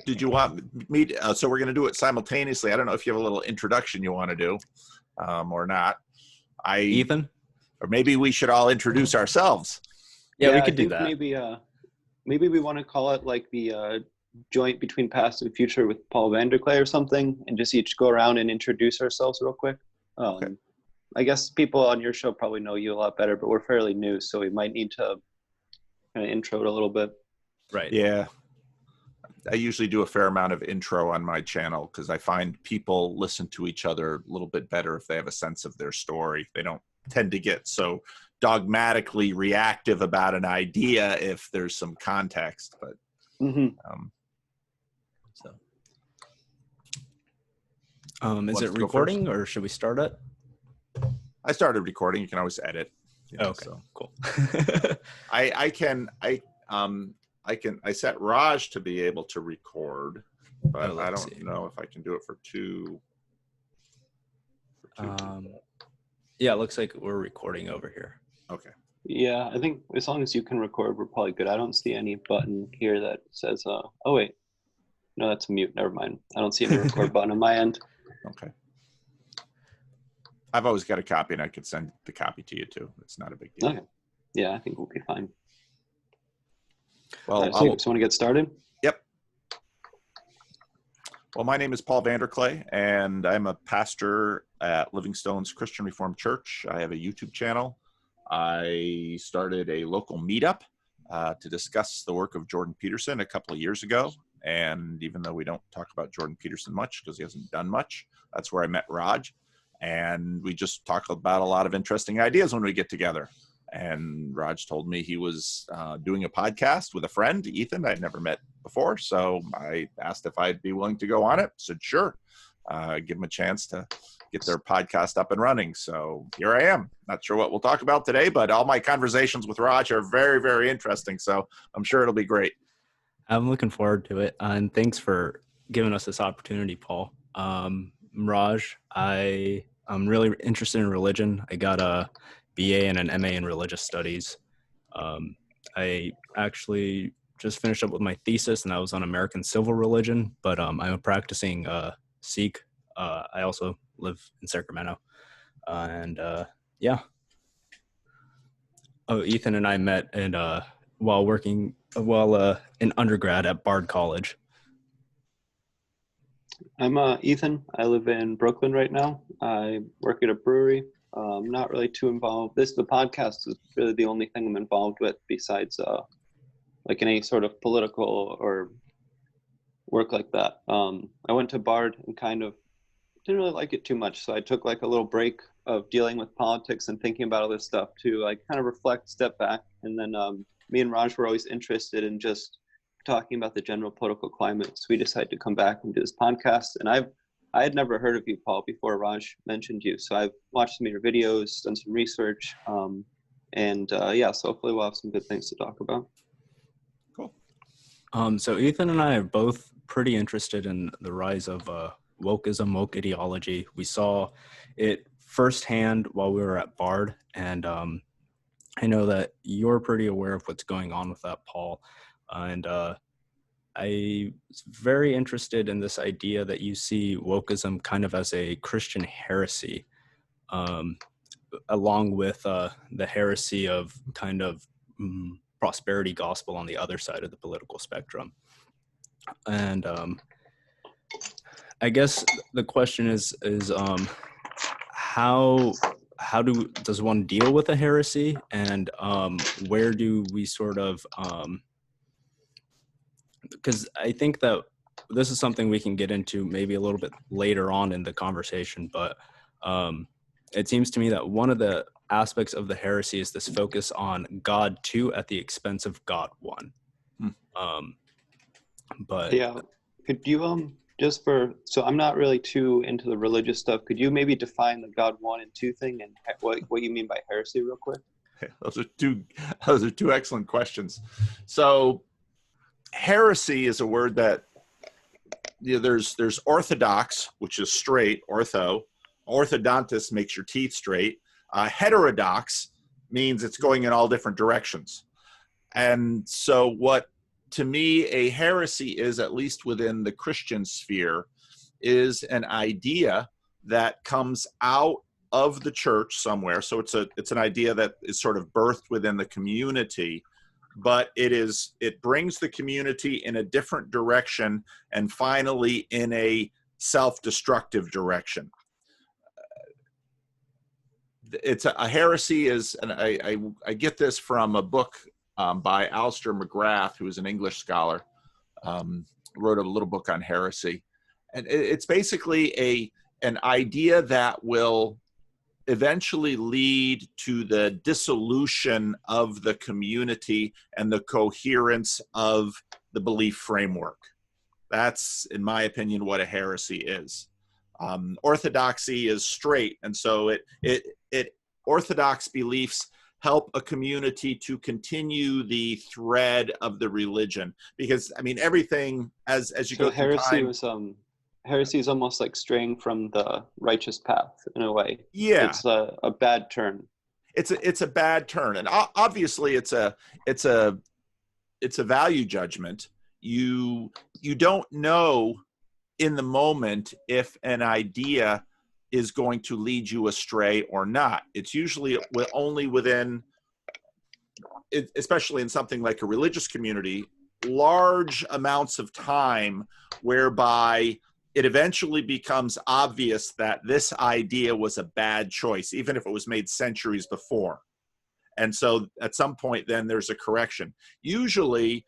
Did you want me to, so we're going to do it simultaneously. I don't know if you have a little introduction you want to do or not. Ethan? Or maybe we should all introduce ourselves. Yeah, we could do that. Maybe we want to call it like the joint between past and future with Paul Vanderklay or something, and just each go around and introduce ourselves real quick. Okay. I guess people on your show probably know you a lot better, but we're fairly new, so we might need to kind of intro it a little bit. Right. Yeah. I usually do a fair amount of intro on my channel because I find people listen to each other a little bit better if they have a sense of their story. They don't tend to get so dogmatically reactive about an idea if there's some context. But is it recording or should we start it? I started recording. You can always edit. Okay, so cool. I set Raj to be able to record, but I don't know if I can do it for two. Yeah, it looks like we're recording over here. Okay. Yeah, I think as long as you can record, we're probably good. I don't see any button here that says, oh wait, no, that's mute. Never mind. I don't see any record button on my end. Okay. I've always got a copy and I could send the copy to you too. It's not a big deal. Okay. Yeah, I think we'll be fine. Well, so want to get started? Yep. Well, my name is Paul Vanderklay, and I'm a pastor at Livingstone's Christian Reformed Church. I have a YouTube channel. I started a local meetup to discuss the work of Jordan Peterson a couple of years ago. And even though we don't talk about Jordan Peterson much because he hasn't done much, that's where I met Raj. And we just talk about a lot of interesting ideas when we get together. And Raj told me he was doing a podcast with a friend, Ethan, I'd never met before. So I asked if I'd be willing to go on it. Said, sure, give him a chance to get their podcast up and running. So here I am. Not sure what we'll talk about today, but all my conversations with Raj are very, very interesting. So I'm sure it'll be great. I'm looking forward to it. And thanks for giving us this opportunity, Paul. Raj, I'm really interested in religion. I got a BA and an MA in religious studies. I actually just finished up with my thesis, and I was on American civil religion, but I'm a practicing Sikh. I also live in Sacramento. Ethan and I met while in undergrad at Bard College. I'm Ethan. I live in Brooklyn right now. I work at a brewery. I'm not really too involved. The podcast is really the only thing I'm involved with besides like any sort of political or work like that. I went to Bard and kind of didn't really like it too much. So I took like a little break of dealing with politics and thinking about all this stuff to like kind of reflect, step back. And then me and Raj were always interested in just talking about the general political climate. So we decided to come back and do this podcast. And I had never heard of you, Paul, before Raj mentioned you. So I've watched some of your videos, done some research. So hopefully we'll have some good things to talk about. Cool. So Ethan and I are both pretty interested in the rise of Wokism, woke ideology. We saw it firsthand while we were at Bard. And I know that you're pretty aware of what's going on with that, Paul. And I was very interested in this idea that you see Wokism kind of as a Christian heresy, along with the heresy of kind of prosperity gospel on the other side of the political spectrum. And I guess the question is how does one deal with a heresy, and where do we sort of because I think that this is something we can get into maybe a little bit later on in the conversation, but it seems to me that one of the aspects of the heresy is this focus on God 2 at the expense of God 1. But yeah, could you so I'm not really too into the religious stuff. Could you maybe define the God 1 and 2 thing and what you mean by heresy real quick? Those are two excellent questions. So heresy is a word that there's orthodox, which is straight, orthodontist makes your teeth straight. Heterodox means it's going in all different directions. And so what to me, a heresy is, at least within the Christian sphere, is an idea that comes out of the church somewhere. So it's an idea that is sort of birthed within the community, but it brings the community in a different direction, and finally in a self-destructive direction. It's a heresy is, and I get this from a book by Alistair McGrath, who is an English scholar, wrote a little book on heresy. And it's basically an idea that will eventually lead to the dissolution of the community and the coherence of the belief framework. That's, in my opinion, what a heresy is. Orthodoxy is straight, and so orthodox beliefs help a community to continue the thread of the religion, because I mean everything as you go through time. Heresy is almost like straying from the righteous path in a way. Yeah, it's a bad turn. It's a bad turn, and obviously it's a value judgment. You don't know in the moment if an idea is going to lead you astray or not. It's usually only within, especially in something like a religious community, large amounts of time whereby it eventually becomes obvious that this idea was a bad choice, even if it was made centuries before. And so at some point then there's a correction. Usually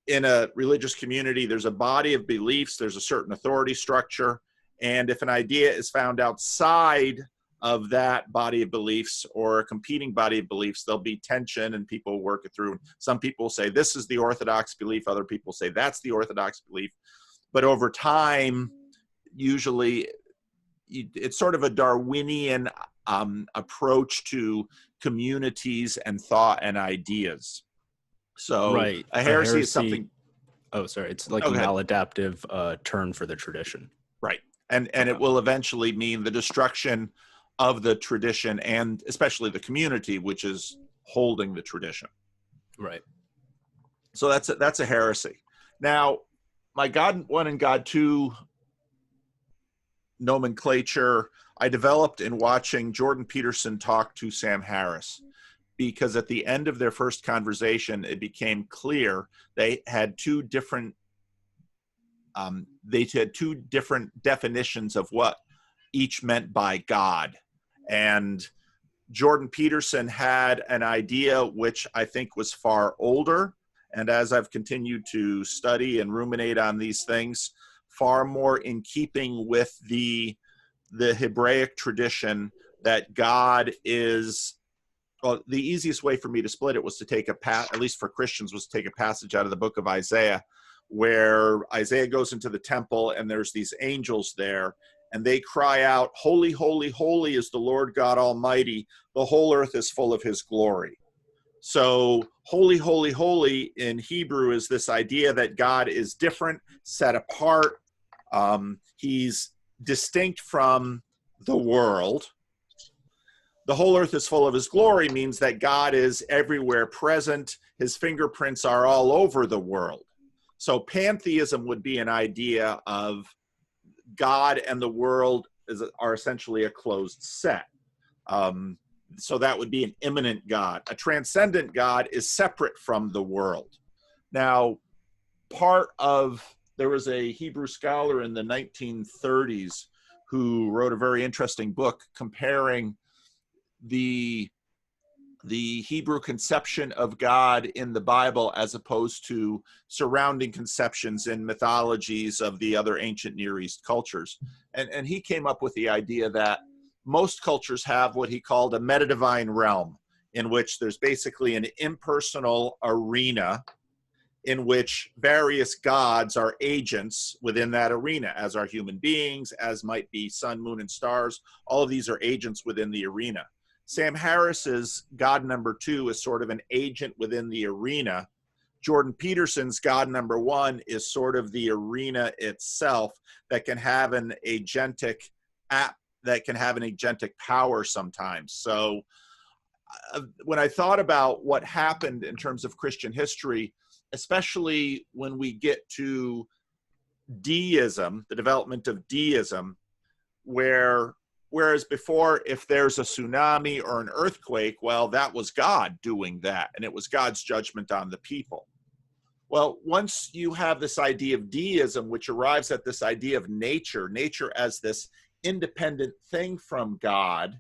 in a religious community, there's a body of beliefs, there's a certain authority structure, and if an idea is found outside of that body of beliefs or a competing body of beliefs, there'll be tension and people work it through. Some people say this is the orthodox belief, other people say that's the orthodox belief. But over time, usually it's sort of a Darwinian approach to communities and thought and ideas. So right. a heresy is something. Oh, sorry. It's like a maladaptive turn for the tradition. Right. And it will eventually mean the destruction of the tradition and especially the community, which is holding the tradition. Right. So that's a heresy. Now, my God 1 and God 2 nomenclature I developed in watching Jordan Peterson talk to Sam Harris, because at the end of their first conversation, it became clear they had two different definitions of what each meant by God. And Jordan Peterson had an idea which I think was far older, and as I've continued to study and ruminate on these things, far more in keeping with the Hebraic tradition that God is, well, the easiest way for me to split it was to take at least for Christians, was to take a passage out of the book of Isaiah, where Isaiah goes into the temple and there's these angels there, and they cry out, "Holy, holy, holy is the Lord God Almighty. The whole earth is full of his glory." So holy, holy, holy in Hebrew is this idea that God is different, set apart. He's distinct from the world. The whole earth is full of his glory means that God is everywhere present. His fingerprints are all over the world. So pantheism would be an idea of God and the world are essentially a closed set. So that would be an immanent God. A transcendent God is separate from the world. Now, there was a Hebrew scholar in the 1930s who wrote a very interesting book comparing the Hebrew conception of God in the Bible as opposed to surrounding conceptions in mythologies of the other ancient Near East cultures. And he came up with the idea that most cultures have what he called a meta-divine realm, in which there's basically an impersonal arena in which various gods are agents within that arena, as are human beings, as might be sun, moon, and stars. All of these are agents within the arena. Sam Harris's God number 2 is sort of an agent within the arena. Jordan Peterson's God number 1 is sort of the arena itself that can have an agentic power sometimes. So when I thought about what happened in terms of Christian history, especially when we get to deism, the development of deism, whereas before, if there's a tsunami or an earthquake, well, that was God doing that, and it was God's judgment on the people. Well, once you have this idea of deism, which arrives at this idea of nature as this independent thing from God,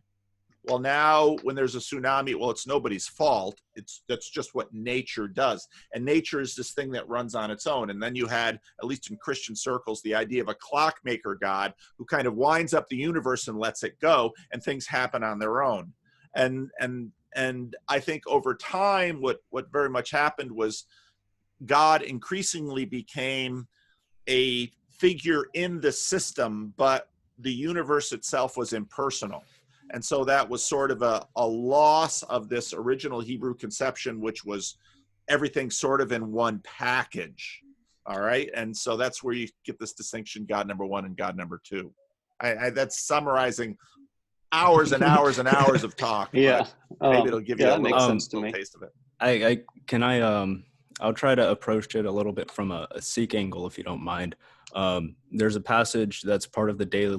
well, now when there's a tsunami, well, it's nobody's fault. That's just what nature does. And nature is this thing that runs on its own. And then you had, at least in Christian circles, the idea of a clockmaker God who kind of winds up the universe and lets it go, and things happen on their own. And I think over time, what very much happened was God increasingly became a figure in the system, but the universe itself was impersonal. And so that was sort of a loss of this original Hebrew conception, which was everything sort of in one package. All right. And so that's where you get this distinction, God number one and God number two. That's summarizing hours and hours and hours of talk. Yeah. Maybe it'll give you a little taste of it. I'll try to approach it a little bit from a Sikh angle, if you don't mind. There's a passage that's part of the daily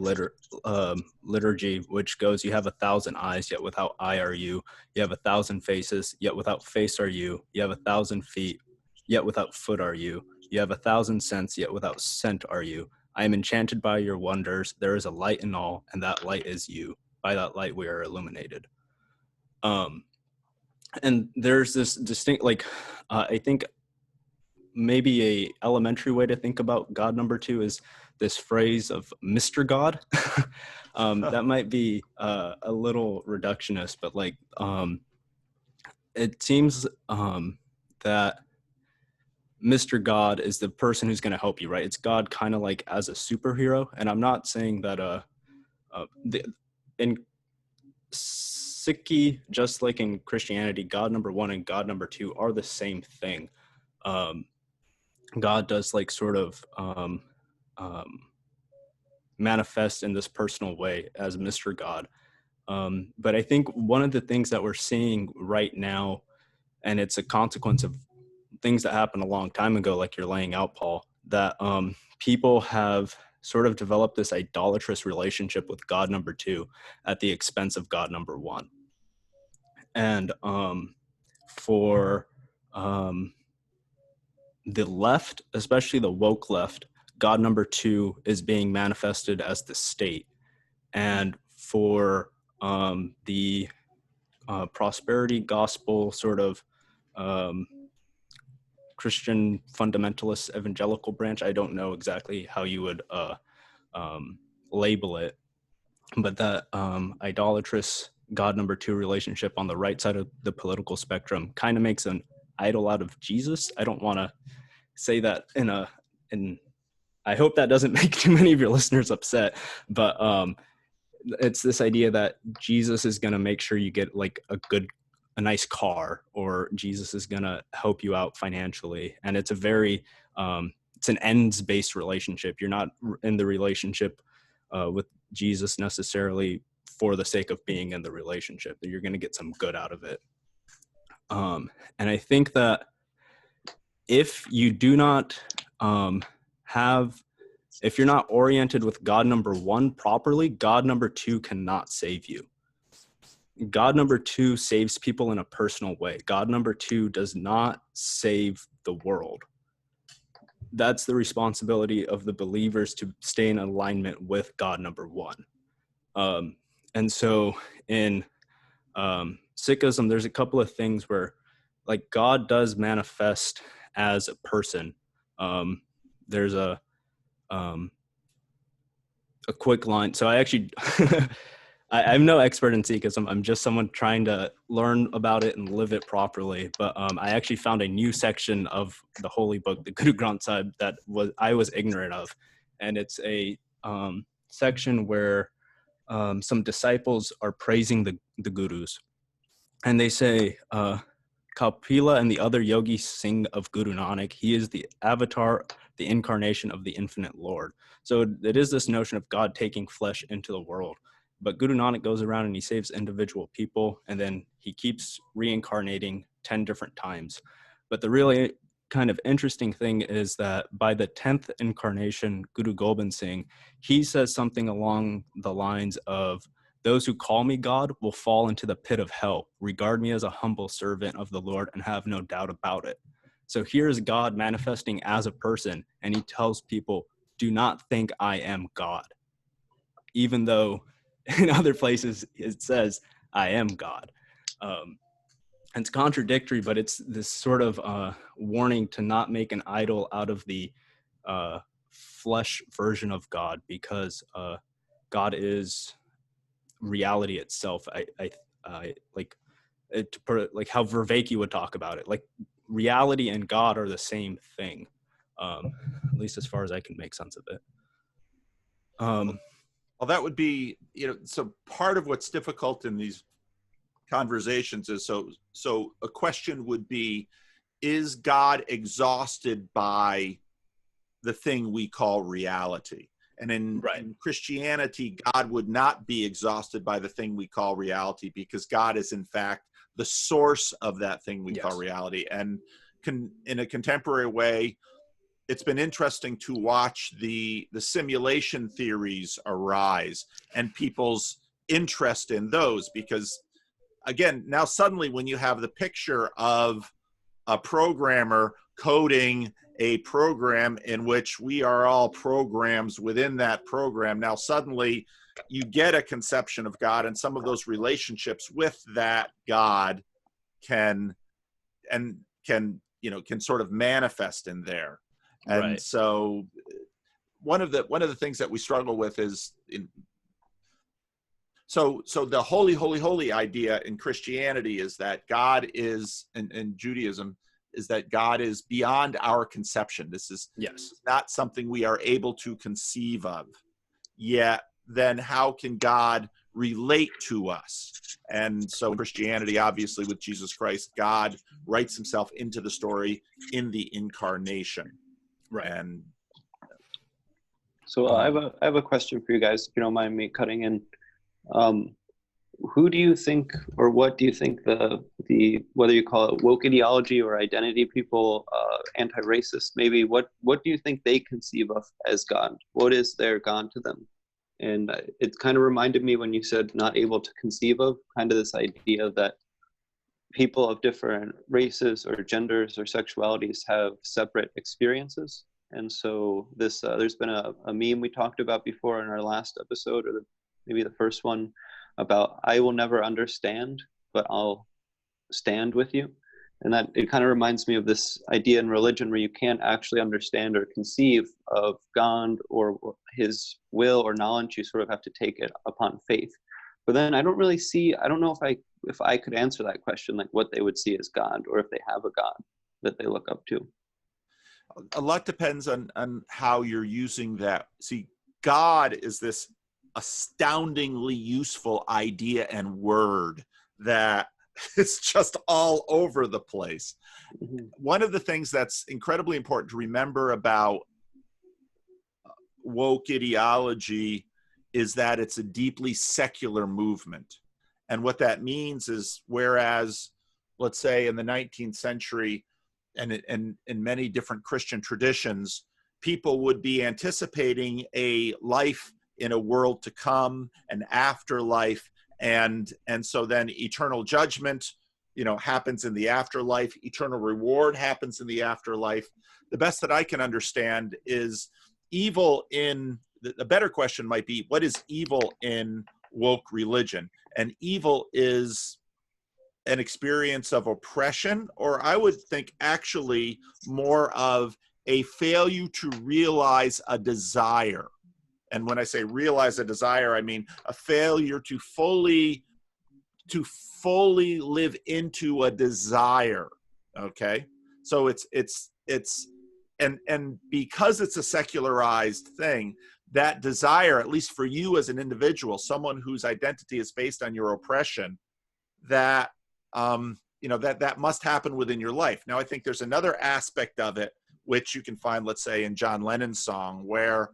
liturgy, which goes, you have 1,000 eyes, yet without eye are you. You have 1,000 faces, yet without face are you. You have 1,000 feet, yet without foot are you. You have 1,000 scents, yet without scent are you. I am enchanted by your wonders. There is a light in all, and that light is you. By that light we are illuminated. And there's this distinct, I think maybe a elementary way to think about God number two is this phrase of Mr. God. That might be a little reductionist, but it seems that Mr. God is the person who's going to help you, right? It's God kind of like as a superhero. And I'm not saying that in Sikh, just like in Christianity, God number one and God number two are the same thing. God does manifest in this personal way as Mr. God. But I think one of the things that we're seeing right now, and it's a consequence of things that happened a long time ago, like you're laying out, Paul, that people have sort of developed this idolatrous relationship with God number two at the expense of God number one. And for the left, especially the woke left, God number two is being manifested as the state. And for the prosperity gospel sort of Christian fundamentalist evangelical branch, I don't know exactly how you would label it, but that idolatrous God number two relationship on the right side of the political spectrum kind of makes an idol out of Jesus. I don't want to say that in I hope that doesn't make too many of your listeners upset, but it's this idea that Jesus is going to make sure you get like a nice car, or Jesus is going to help you out financially. And it's a very, it's an ends-based relationship. You're not in the relationship with Jesus necessarily for the sake of being in the relationship. You're going to get some good out of it. And I think that if you do not if you're not oriented with God number one properly, God number two cannot save you. God number two saves people in a personal way. God number two does not save the world. That's the responsibility of the believers to stay in alignment with God number one. And so in Sikhism, there's a couple of things where like God does manifest as a person. There's a quick line. So I actually, I'm no expert in Sikhism. I'm just someone trying to learn about it and live it properly. But I actually found a new section of the holy book, the Guru Granth Sahib, that I was ignorant of. And it's a section where some disciples are praising the gurus. And they say, Kapila and the other yogis sing of Guru Nanak. He is the avatar, the incarnation of the infinite Lord. So it is this notion of God taking flesh into the world. But Guru Nanak goes around and he saves individual people, and then he keeps reincarnating 10 different times. But the really kind of interesting thing is that by the 10th incarnation, Guru Gobind Singh, he says something along the lines of, "Those who call me God will fall into the pit of hell. Regard me as a humble servant of the Lord and have no doubt about it." So here's God manifesting as a person, and he tells people, do not think I am God. Even though in other places it says, I am God. It's contradictory, but it's this sort of warning to not make an idol out of the flesh version of God, because God is reality itself. I like it, like how Vervaeke would talk about it. Like reality and God are the same thing, at least as far as I can make sense of it. Well, that would be, so part of what's difficult in these conversations is, so a question would be, is God exhausted by the thing we call reality? And in Christianity, God would not be exhausted by the thing we call reality, because God is in fact the source of that thing we call reality. And in a contemporary way, it's been interesting to watch the simulation theories arise and people's interest in those, because again, now suddenly when you have the picture of a programmer coding a program in which we are all programs within that program, now suddenly you get a conception of God, and some of those relationships with that God can sort of manifest in there. And so one of the things that we struggle with is so the holy idea in Christianity is that God is, in Judaism, is that God is beyond our conception. This is not something we are able to conceive of. Yet then how can God relate to us? And so in Christianity, obviously with Jesus Christ, God writes himself into the story in the incarnation. Right. And so I have a question for you guys, if you don't mind me cutting in. Who do you think, or what do you think the whether you call it woke ideology or identity people, anti-racist maybe, what do you think they conceive of as God? What is their God to them? And it kind of reminded me when you said not able to conceive of, kind of this idea that people of different races or genders or sexualities have separate experiences. And so this there's been a meme we talked about before in our last episode, or maybe the first one, about I will never understand, but I'll stand with you. And that it kind of reminds me of this idea in religion where you can't actually understand or conceive of God or his will or knowledge. You sort of have to take it upon faith. But then I don't know if I could answer that question, like what they would see as God, or if they have a God that they look up to. A lot depends on how you're using that. See, God is this astoundingly useful idea and word that is just all over the place. Mm-hmm. One of the things that's incredibly important to remember about woke ideology is that it's a deeply secular movement. And what that means is, whereas, let's say in the 19th century and in many different Christian traditions, people would be anticipating a life in a world to come, an afterlife, and so then eternal judgment, happens in the afterlife. Eternal reward happens in the afterlife. The best that I can understand is evil in the better question might be, what is evil in woke religion? And evil is an experience of oppression, or I would think actually more of a failure to realize a desire. And when I say realize a desire, I mean a failure to fully live into a desire. Okay, so it's and because it's a secularized thing, that desire, at least for you as an individual, someone whose identity is based on your oppression, that that must happen within your life. Now, I think there's another aspect of it which you can find, let's say, in John Lennon's song, where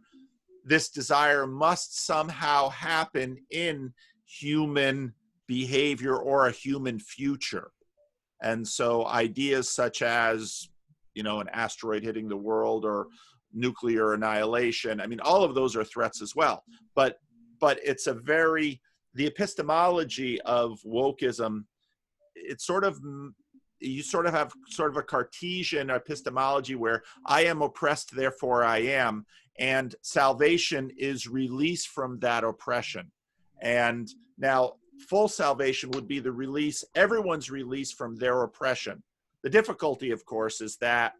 this desire must somehow happen in human behavior or a human future. And so ideas such as, you know, an asteroid hitting the world or nuclear annihilation, I mean, all of those are threats as well. But it's a very, the epistemology of wokeism, it's sort of, you sort of have sort of a Cartesian epistemology where I am oppressed, therefore I am, and salvation is release from that oppression. And now full salvation would be the release, everyone's release from their oppression. The difficulty, of course, is that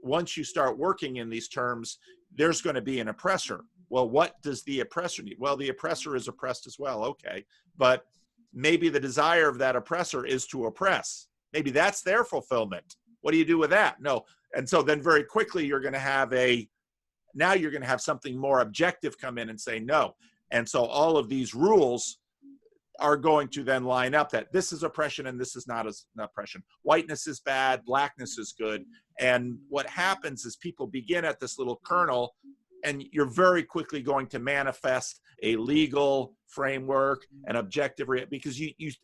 once you start working in these terms, there's going to be an oppressor. Well, what does the oppressor need? Well, the oppressor is oppressed as well. Okay. But maybe the desire of that oppressor is to oppress. Maybe that's their fulfillment. What do you do with that? No. And so then very quickly you're going to have now you're going to have something more objective come in and say no. And so all of these rules are going to then line up that this is oppression and this is not an oppression. Whiteness is bad, blackness is good. And what happens is people begin at this little kernel, and you're very quickly going to manifest a legal framework, an objective, because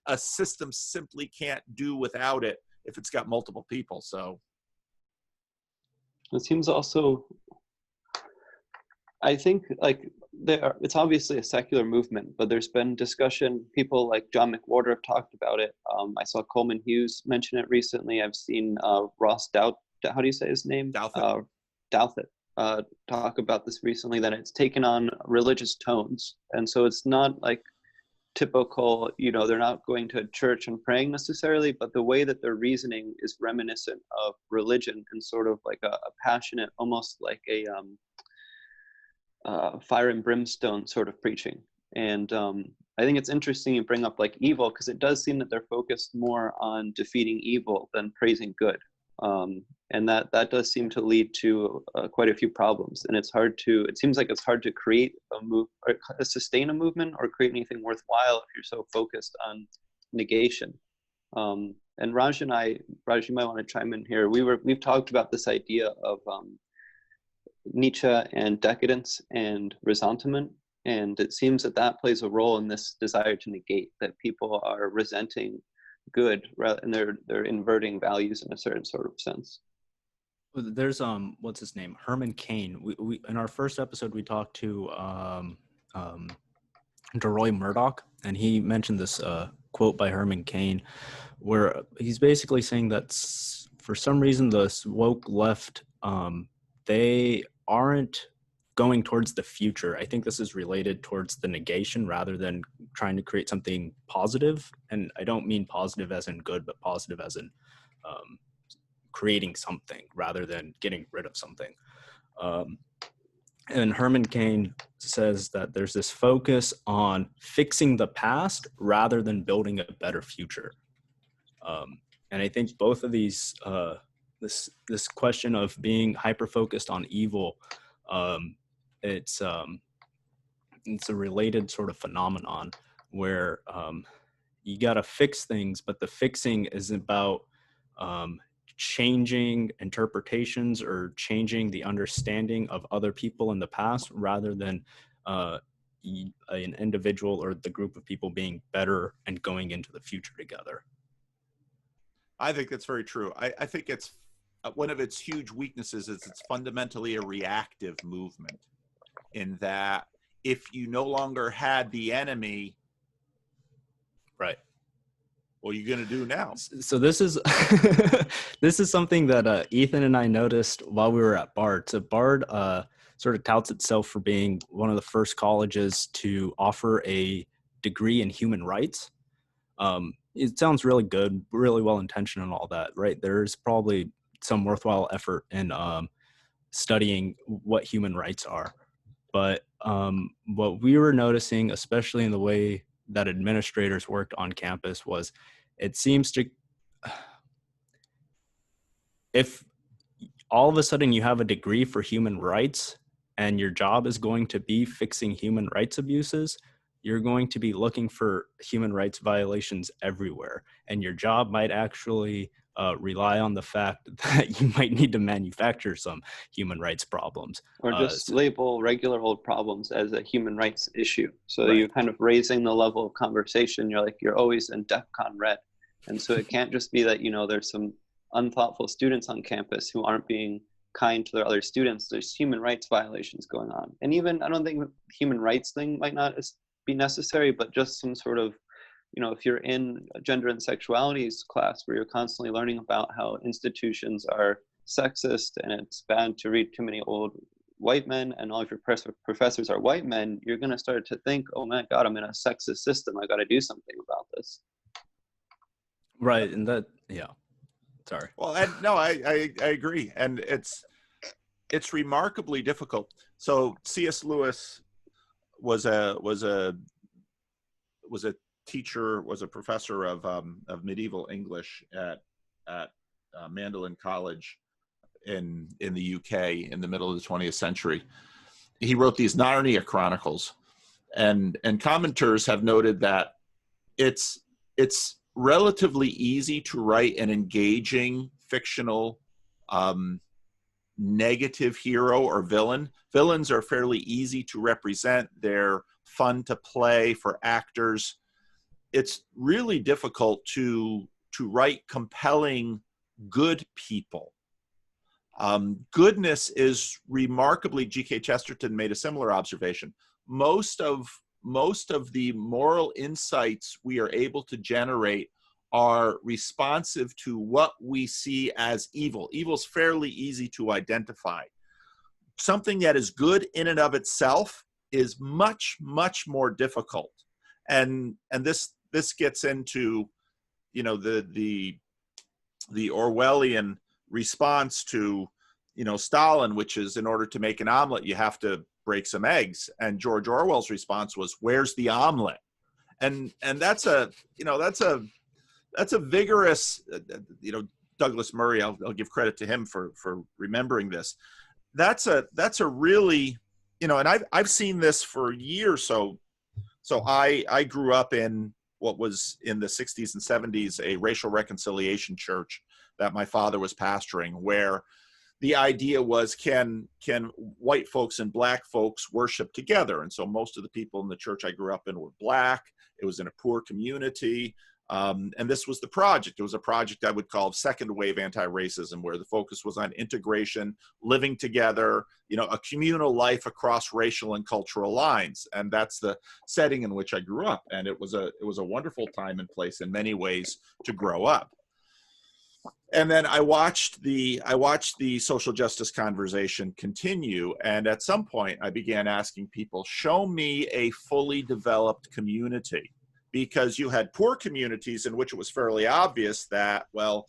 a system simply can't do without it if it's got multiple people. So it seems also, I think, like, it's obviously a secular movement, but there's been discussion. People like John McWhorter have talked about it. I saw Coleman Hughes mention it recently. I've seen Ross Douthat, how do you say his name? Douthat talk about this recently, that it's taken on religious tones. And so it's not like typical, you know, they're not going to church and praying necessarily, but the way that they're reasoning is reminiscent of religion and sort of like a passionate, almost like a fire and brimstone sort of preaching. And I think it's interesting you bring up like evil, because it does seem that they're focused more on defeating evil than praising good. And that does seem to lead to quite a few problems. And it seems like it's hard to create or sustain a movement or create anything worthwhile if you're so focused on negation. And Raj, you might want to chime in here. We've talked about this idea of Nietzsche and decadence and ressentiment, and it seems that plays a role in this desire to negate, that people are resenting good and they're inverting values in a certain sort of sense. There's what's his name, Herman Kane. We in our first episode we talked to DeRoy Murdoch, and he mentioned this quote by Herman Kane where he's basically saying that for some reason the woke left, they aren't going towards the future. I think this is related towards the negation rather than trying to create something positive. And I don't mean positive as in good, but positive as in creating something rather than getting rid of something. And Herman Kane says that there's this focus on fixing the past rather than building a better future. And I think both of these, this question of being hyper-focused on evil, it's a related sort of phenomenon where you got to fix things, but the fixing is about changing interpretations or changing the understanding of other people in the past rather than an individual or the group of people being better and going into the future together. I think that's very true. I think it's one of its huge weaknesses is it's fundamentally a reactive movement, in that if you no longer had the enemy, right, what are you going to do now? So this is this is something that Ethan and I noticed while we were at Bard. So Bard sort of touts itself for being one of the first colleges to offer a degree in human rights. It sounds really good, really well intentioned and all that, right? There's probably some worthwhile effort in studying what human rights are. But what we were noticing, especially in the way that administrators worked on campus, was it seems to, if all of a sudden you have a degree for human rights and your job is going to be fixing human rights abuses, you're going to be looking for human rights violations everywhere. And your job might actually rely on the fact that you might need to manufacture some human rights problems. Or just label regular old problems as a human rights issue. So you're kind of raising the level of conversation. You're always in DEFCON red. And so it can't just be that, there's some unthoughtful students on campus who aren't being kind to their other students. There's human rights violations going on. And even, I don't think the human rights thing might not be necessary, but just some sort of, if you're in a gender and sexualities class where you're constantly learning about how institutions are sexist and it's bad to read too many old white men and all of your professors are white men, you're going to start to think, oh my God, I'm in a sexist system. I got to do something about this. Right. And that, sorry. Well, I agree. And it's remarkably difficult. So C.S. Lewis was a teacher, was a professor of medieval English at Magdalen College in the UK in the middle of the 20th century. He wrote these Narnia Chronicles, and commenters have noted that it's relatively easy to write an engaging fictional negative hero or villain. Villains are fairly easy to represent. They're fun to play for actors. It's really difficult to write compelling good people. Goodness is remarkably, G.K. Chesterton made a similar observation. Most of the moral insights we are able to generate are responsive to what we see as evil. Evil's fairly easy to identify. Something that is good in and of itself is much, much more difficult. And this gets into, the Orwellian response to, Stalin, which is in order to make an omelet, you have to break some eggs. And George Orwell's response was, where's the omelet? And that's a vigorous, Douglas Murray, I'll give credit to him for remembering this. That's a really, and I've seen this for years. So I grew up in what was in the 60s and 70s, a racial reconciliation church that my father was pastoring, where the idea was, can white folks and black folks worship together? And so most of the people in the church I grew up in were black. It was in a poor community. And this was the project. It was a project I would call second wave anti-racism, where the focus was on integration, living together, a communal life across racial and cultural lines. And that's the setting in which I grew up. And it was a wonderful time and place in many ways to grow up. And then I watched the social justice conversation continue. And at some point I began asking people, show me a fully developed community. Because you had poor communities in which it was fairly obvious that, well,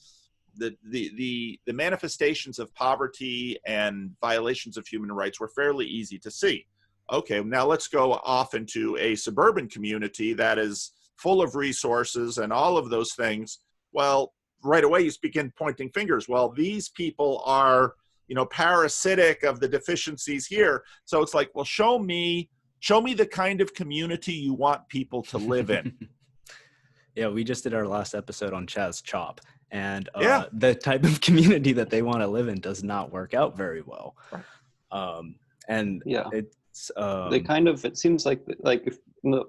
the manifestations of poverty and violations of human rights were fairly easy to see. Okay, now let's go off into a suburban community that is full of resources and all of those things. Well, right away you begin pointing fingers. Well, these people are, parasitic of the deficiencies here. So it's like, well, show me the kind of community you want people to live in. Yeah, we just did our last episode on Chaz Chop, and the type of community that they want to live in does not work out very well. It's they kind of, it seems like if,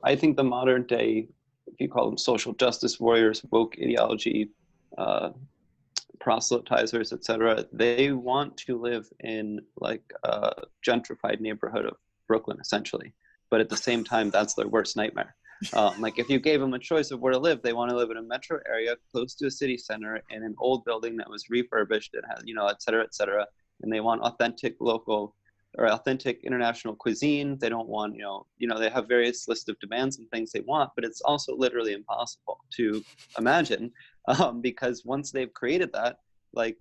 I think the modern day, if you call them social justice warriors, woke ideology, proselytizers, etc., they want to live in like a gentrified neighborhood of Brooklyn, essentially. But at the same time, that's their worst nightmare. Like if you gave them a choice of where to live, they want to live in a metro area close to a city center in an old building that was refurbished and has, et cetera, et cetera. And they want authentic local or authentic international cuisine. They don't want, they have various lists of demands and things they want, but it's also literally impossible to imagine because once they've created that, like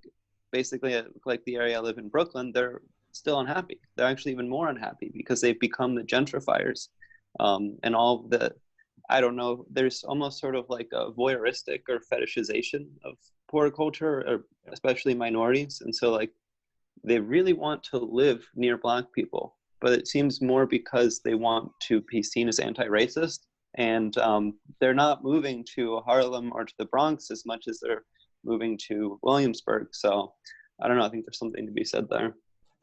basically like the area I live in, Brooklyn, they're still unhappy. They're actually even more unhappy because they've become the gentrifiers. And all the, I don't know, there's almost sort of like a voyeuristic or fetishization of poor culture, or especially minorities. And so like they really want to live near Black people, but it seems more because they want to be seen as anti-racist. And they're not moving to Harlem or to the Bronx as much as they're moving to Williamsburg. So I don't know, I think there's something to be said there.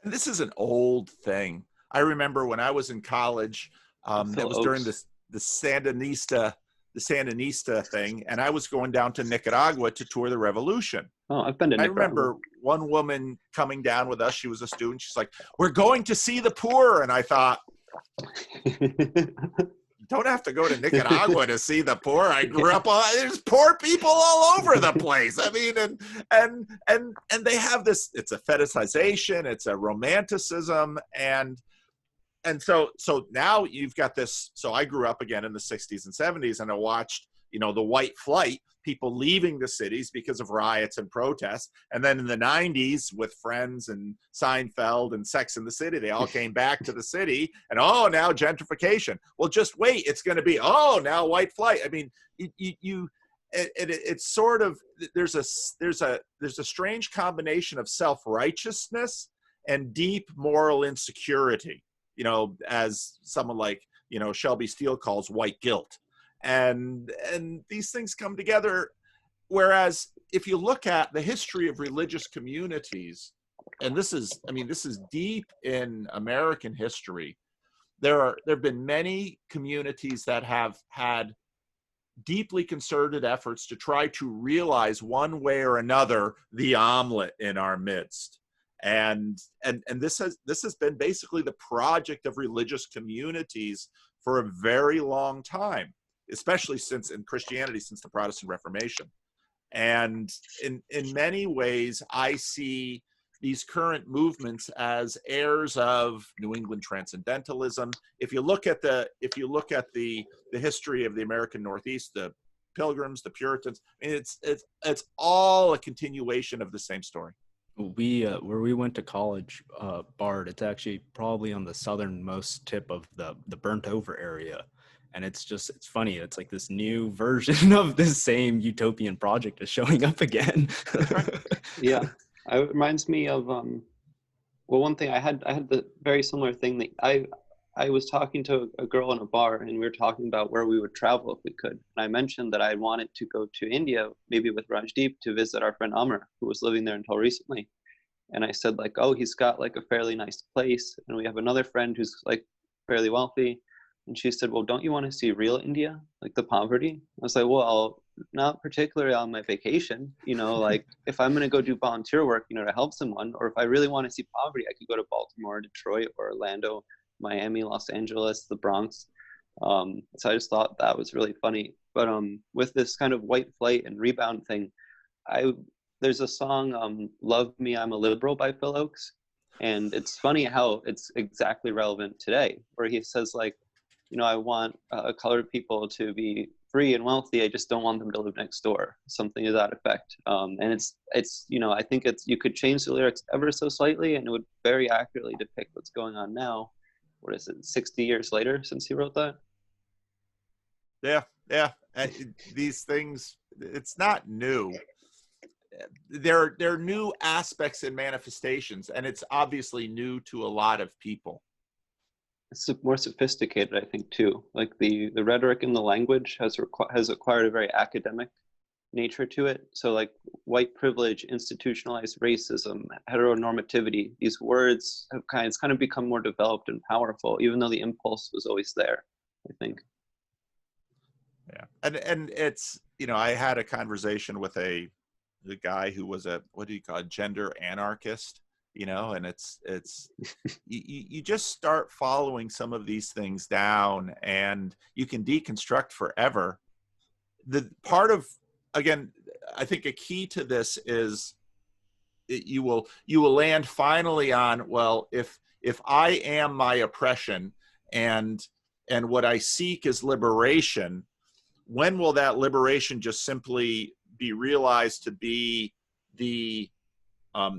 And this is an old thing. I remember when I was in college, that was during the Sandinista thing, and I was going down to Nicaragua to tour the revolution. Oh, I've been to Nicaragua. I remember one woman coming down with us. She was a student. She's like, "We're going to see the poor." And I thought, don't have to go to Nicaragua to see the poor. I grew up there's poor people all over the place. I mean, and they have this, it's a fetishization, it's a romanticism, and so now you've got this. So I grew up again in the 60s and 70s, and I watched, the white flight, people leaving the cities because of riots and protests. And then in the 90s with Friends and Seinfeld and Sex and the City, they all came back to the city, and now gentrification. Well, just wait, it's going to be, now white flight. I mean, it's sort of, there's a strange combination of self-righteousness and deep moral insecurity, as someone like, Shelby Steele calls white guilt. And these things come together. Whereas if you look at the history of religious communities, and this is deep in American history, there have been many communities that have had deeply concerted efforts to try to realize one way or another the omelet in our midst. And this has been basically the project of religious communities for a very long time, especially in Christianity, since the Protestant Reformation. And in many ways, I see these current movements as heirs of New England transcendentalism. If you look at the history of the American Northeast, the Pilgrims, the Puritans, I mean, it's all a continuation of the same story. Where we went to college, Bard, it's actually probably on the southernmost tip of the burnt over area. And it's funny. It's like this new version of this same utopian project is showing up again. Yeah, it reminds me of one thing I had the very similar thing that I was talking to a girl in a bar, and we were talking about where we would travel if we could. And I mentioned that I wanted to go to India, maybe with Rajdeep, to visit our friend Amar, who was living there until recently. And I said, like, oh, he's got like a fairly nice place, and we have another friend who's like fairly wealthy. And she said, well, don't you want to see real India, like the poverty? I was like, well, not particularly on my vacation. Like if I'm going to go do volunteer work, to help someone, or if I really want to see poverty, I could go to Baltimore, Detroit, or Orlando, Miami, Los Angeles, the Bronx. So I just thought that was really funny. But with this kind of white flight and rebound thing, there's a song, Love Me, I'm a Liberal by Phil Oakes. And it's funny how it's exactly relevant today, where he says, like, I want colored people to be free and wealthy. I just don't want them to live next door. Something to that effect. And it's I think you could change the lyrics ever so slightly, and it would very accurately depict what's going on now. What is it, 60 years later since he wrote that? Yeah. These things, it's not new. They're new aspects and manifestations, and it's obviously new to a lot of people. It's more sophisticated, I think, too. Like the rhetoric in the language has acquired a very academic nature to it. So like white privilege, institutionalized racism, heteronormativity, these words have kind of become more developed and powerful, even though the impulse was always there, I think. Yeah. And it's, I had a conversation with the guy who was a gender anarchist, and it's you just start following some of these things down, and you can deconstruct forever. The part of, again, I think a key to this is you will land finally on, well, if I am my oppression and what I seek is liberation, when will that liberation just simply be realized to be the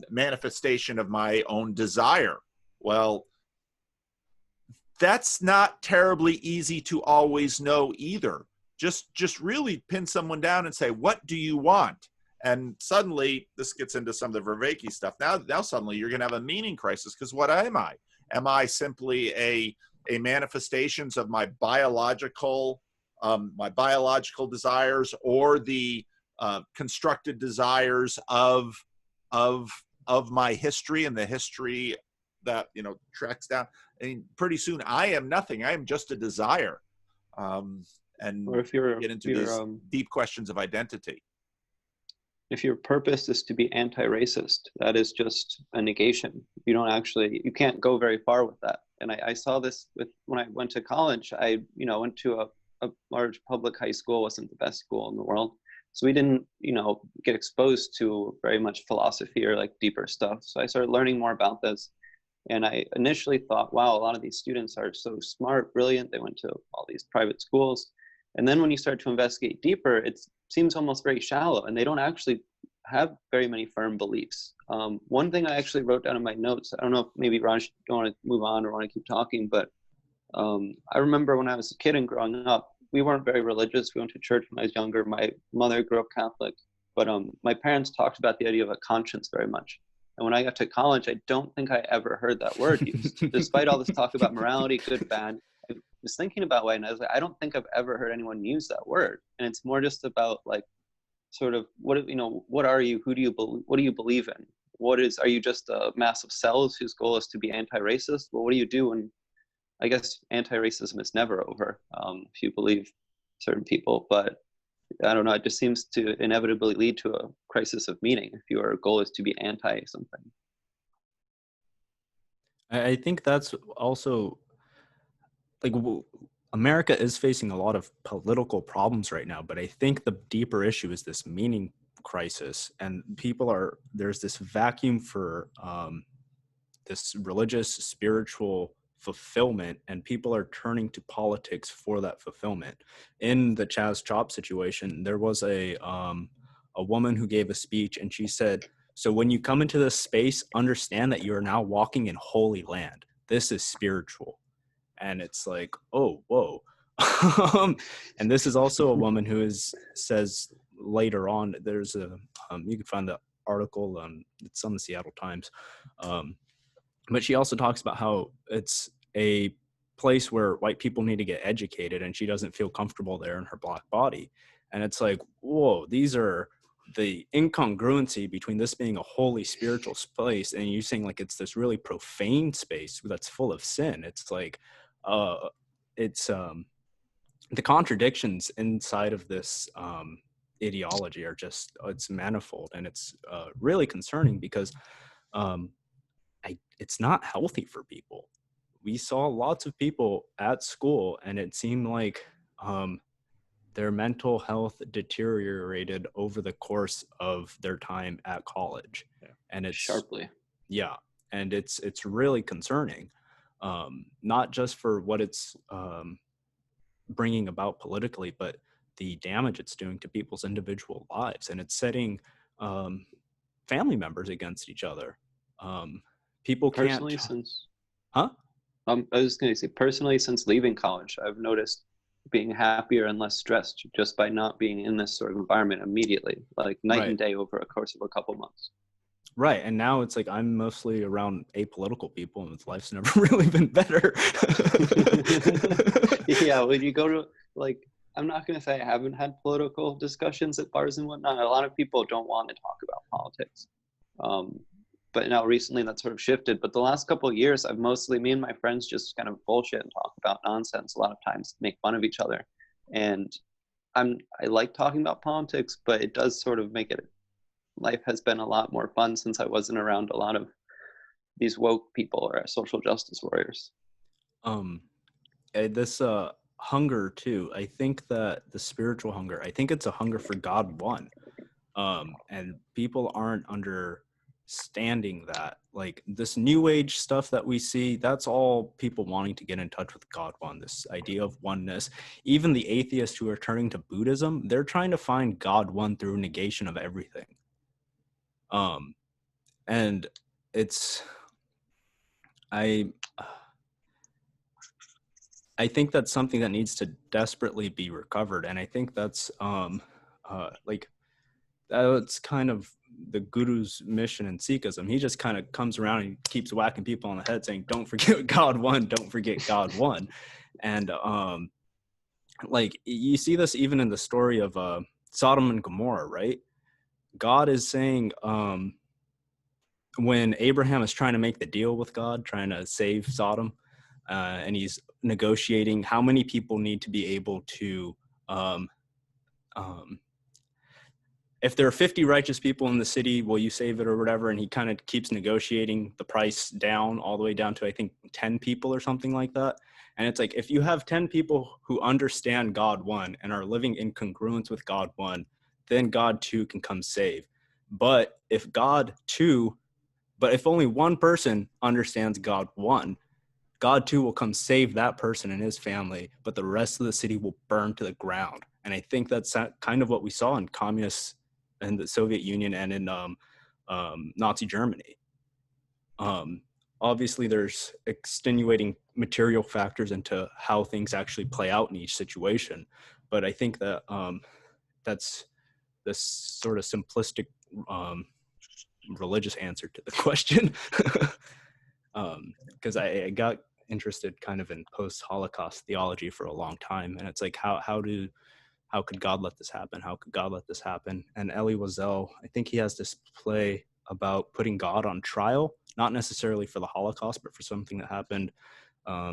manifestation of my own desire? Well, that's not terribly easy to always know either. Just really pin someone down and say, what do you want? And suddenly, this gets into some of the Vervaeke stuff. Now suddenly you're going to have a meaning crisis, because what am I? Am I simply a manifestations of my biological desires, or the constructed desires of my history and the history that, you know, tracks down. I mean, pretty soon I am nothing. I am just a desire. And Or if you're, get into these deep questions of identity. if your purpose is to be anti-racist, that is just a negation. You don't actually, you can't go very far with that. And I saw this with, when I went to college, I, you know, went to a large public high school, wasn't the best school in the world. So we didn't, you know, get exposed to very much philosophy or like deeper stuff. So I started learning more about this. And I initially thought, wow, a lot of these students are so smart, brilliant. They went to all these private schools. And then when you start to investigate deeper, it seems almost very shallow, and they don't actually have very many firm beliefs. One thing I actually wrote down in my notes, I don't know if maybe Raj, you want to move on or want to keep talking, but I remember when I was a kid and growing up, we weren't very religious. We went to church when I was younger. My mother grew up Catholic, but my parents talked about the idea of a conscience very much. And when I got to college, I don't think I ever heard that word used. Despite all this talk about morality, good, bad, I was thinking about it, and I was like, I don't think I've ever heard anyone use that word. And it's more just about like, sort of, what, you know, what are you? Who do you believe? What do you believe in? What is? Are you just a mass of cells whose goal is to be anti-racist? Well, what do you do? And I guess anti-racism is never over if you believe certain people, but I don't know, it just seems to inevitably lead to a crisis of meaning if your goal is to be anti something. I think that's also like America is facing a lot of political problems right now, but I think the deeper issue is this meaning crisis, and there's this vacuum for this religious, spiritual fulfillment, and people are turning to politics for that fulfillment. In the Chaz Chop situation, there was a woman who gave a speech, and she said, so when you come into this space, understand that you are now walking in holy land. This is spiritual. And it's like, oh, whoa. And this is also a woman who says later on, there's you can find the article, it's on the Seattle Times, but she also talks about how it's a place where white people need to get educated, and she doesn't feel comfortable there in her Black body. And it's like, whoa, these are the incongruency between this being a holy spiritual space and you saying like it's this really profane space that's full of sin. It's like, it's the contradictions inside of this ideology are just, it's manifold, and it's really concerning because it's not healthy for people. We saw lots of people at school, and it seemed like their mental health deteriorated over the course of their time at college. Yeah. And it's sharply. Yeah. And it's really concerning, not just for what it's bringing about politically, but the damage it's doing to people's individual lives. And it's setting family members against each other. People personally can't. Since Huh? I was going to say, personally, since leaving college, I've noticed being happier and less stressed just by not being in this sort of environment immediately, like night Right. and day over a course of a couple months. Right. And now it's like I'm mostly around apolitical people, and life's never really been better. Yeah, when you go to, like, I'm not going to say I haven't had political discussions at bars and whatnot. A lot of people don't want to talk about politics. But now recently that sort of shifted. But the last couple of years, I've mostly, me and my friends just kind of bullshit and talk about nonsense a lot of times, make fun of each other. And I like talking about politics, but it does sort of make it, life has been a lot more fun since I wasn't around a lot of these woke people or social justice warriors. This hunger too, I think that the spiritual hunger, I think it's a hunger for God one. And people aren't understanding that, like this new age stuff that we see, that's all people wanting to get in touch with God one, this idea of oneness. Even the atheists who are turning to Buddhism, they're trying to find God one through negation of everything. And it's, I think that's something that needs to desperately be recovered. And I think that's like that's kind of the guru's mission in Sikhism. He just kind of comes around and keeps whacking people on the head saying, don't forget God one, don't forget God one. And like you see this even in the story of Sodom and Gomorrah, right? God is saying, when Abraham is trying to make the deal with God, trying to save Sodom, and he's negotiating how many people need to be able to, if there are 50 righteous people in the city, will you save it or whatever? And he kind of keeps negotiating the price down all the way down to, I think, 10 people or something like that. And it's like, if you have 10 people who understand God one and are living in congruence with God one, then God two can come save. But if only one person understands God one, God two will come save that person and his family, but the rest of the city will burn to the ground. And I think that's kind of what we saw in communists in the Soviet Union and in Nazi Germany. Obviously, there's extenuating material factors into how things actually play out in each situation. But I think that that's this sort of simplistic religious answer to the question. Because I got interested kind of in post-Holocaust theology for a long time. And it's like, how could God let this happen? How could God let this happen? And Elie Wiesel, I think he has this play about putting God on trial, not necessarily for the Holocaust, but for something that happened, I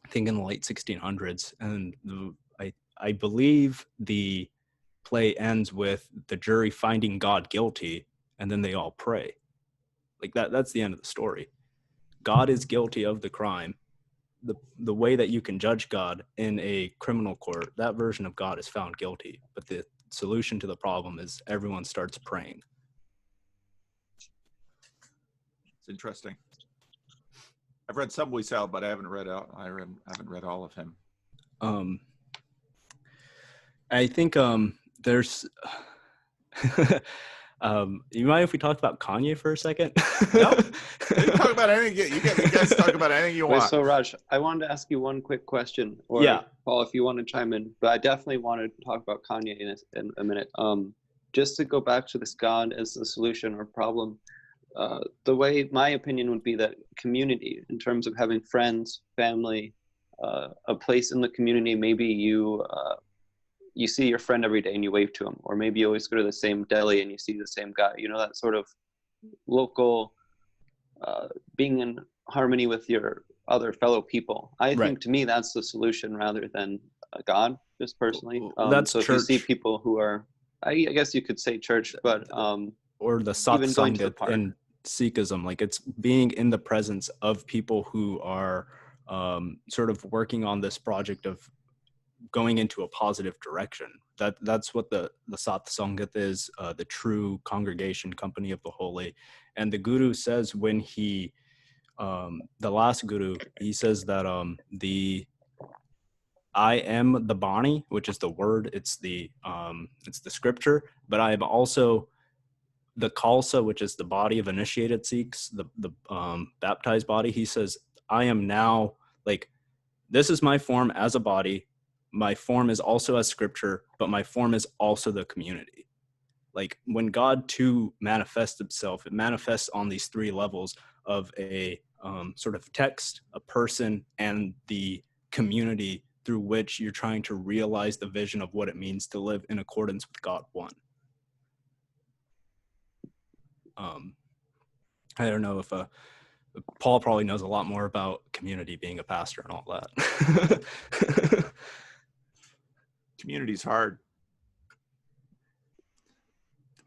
think in the late 1600s. And I believe the play ends with the jury finding God guilty, and then they all pray. Like that's the end of the story. God is guilty of the crime. The way that you can judge God in a criminal court, that version of God is found guilty. But the solution to the problem is everyone starts praying. It's interesting. I've read some Wiesel, but I haven't read all of him. I think there's you mind if we talk about Kanye for a second? No, you talk about anything. You guys talk about anything you want. So Raj, I wanted to ask you one quick question, or yeah, Paul, if you want to chime in. But I definitely wanted to talk about Kanye in a minute. Just to go back to this God as the solution or problem. The way my opinion would be that community, in terms of having friends, family, a place in the community, maybe you see your friend every day and you wave to him, or maybe you always go to the same deli and you see the same guy, that sort of local being in harmony with your other fellow people. I think to me that's the solution rather than God, just personally. That's so church. If you see people who are, I guess you could say church, but or the satsang in Sikhism, like it's being in the presence of people who are sort of working on this project of going into a positive direction. That's what the Satsangat is, the true congregation, company of the holy. And the guru says when he, the last guru, he says that I am the Bani, which is the word, it's the scripture, but I am also the Khalsa, which is the body of initiated Sikhs, the baptized body. He says, I am now, like, this is my form as a body. My form is also as scripture, but my form is also the community. Like when God too manifests himself, it manifests on these three levels of a sort of text, a person, and the community through which you're trying to realize the vision of what it means to live in accordance with God one. I don't know if Paul probably knows a lot more about community, being a pastor and all that. Community's hard.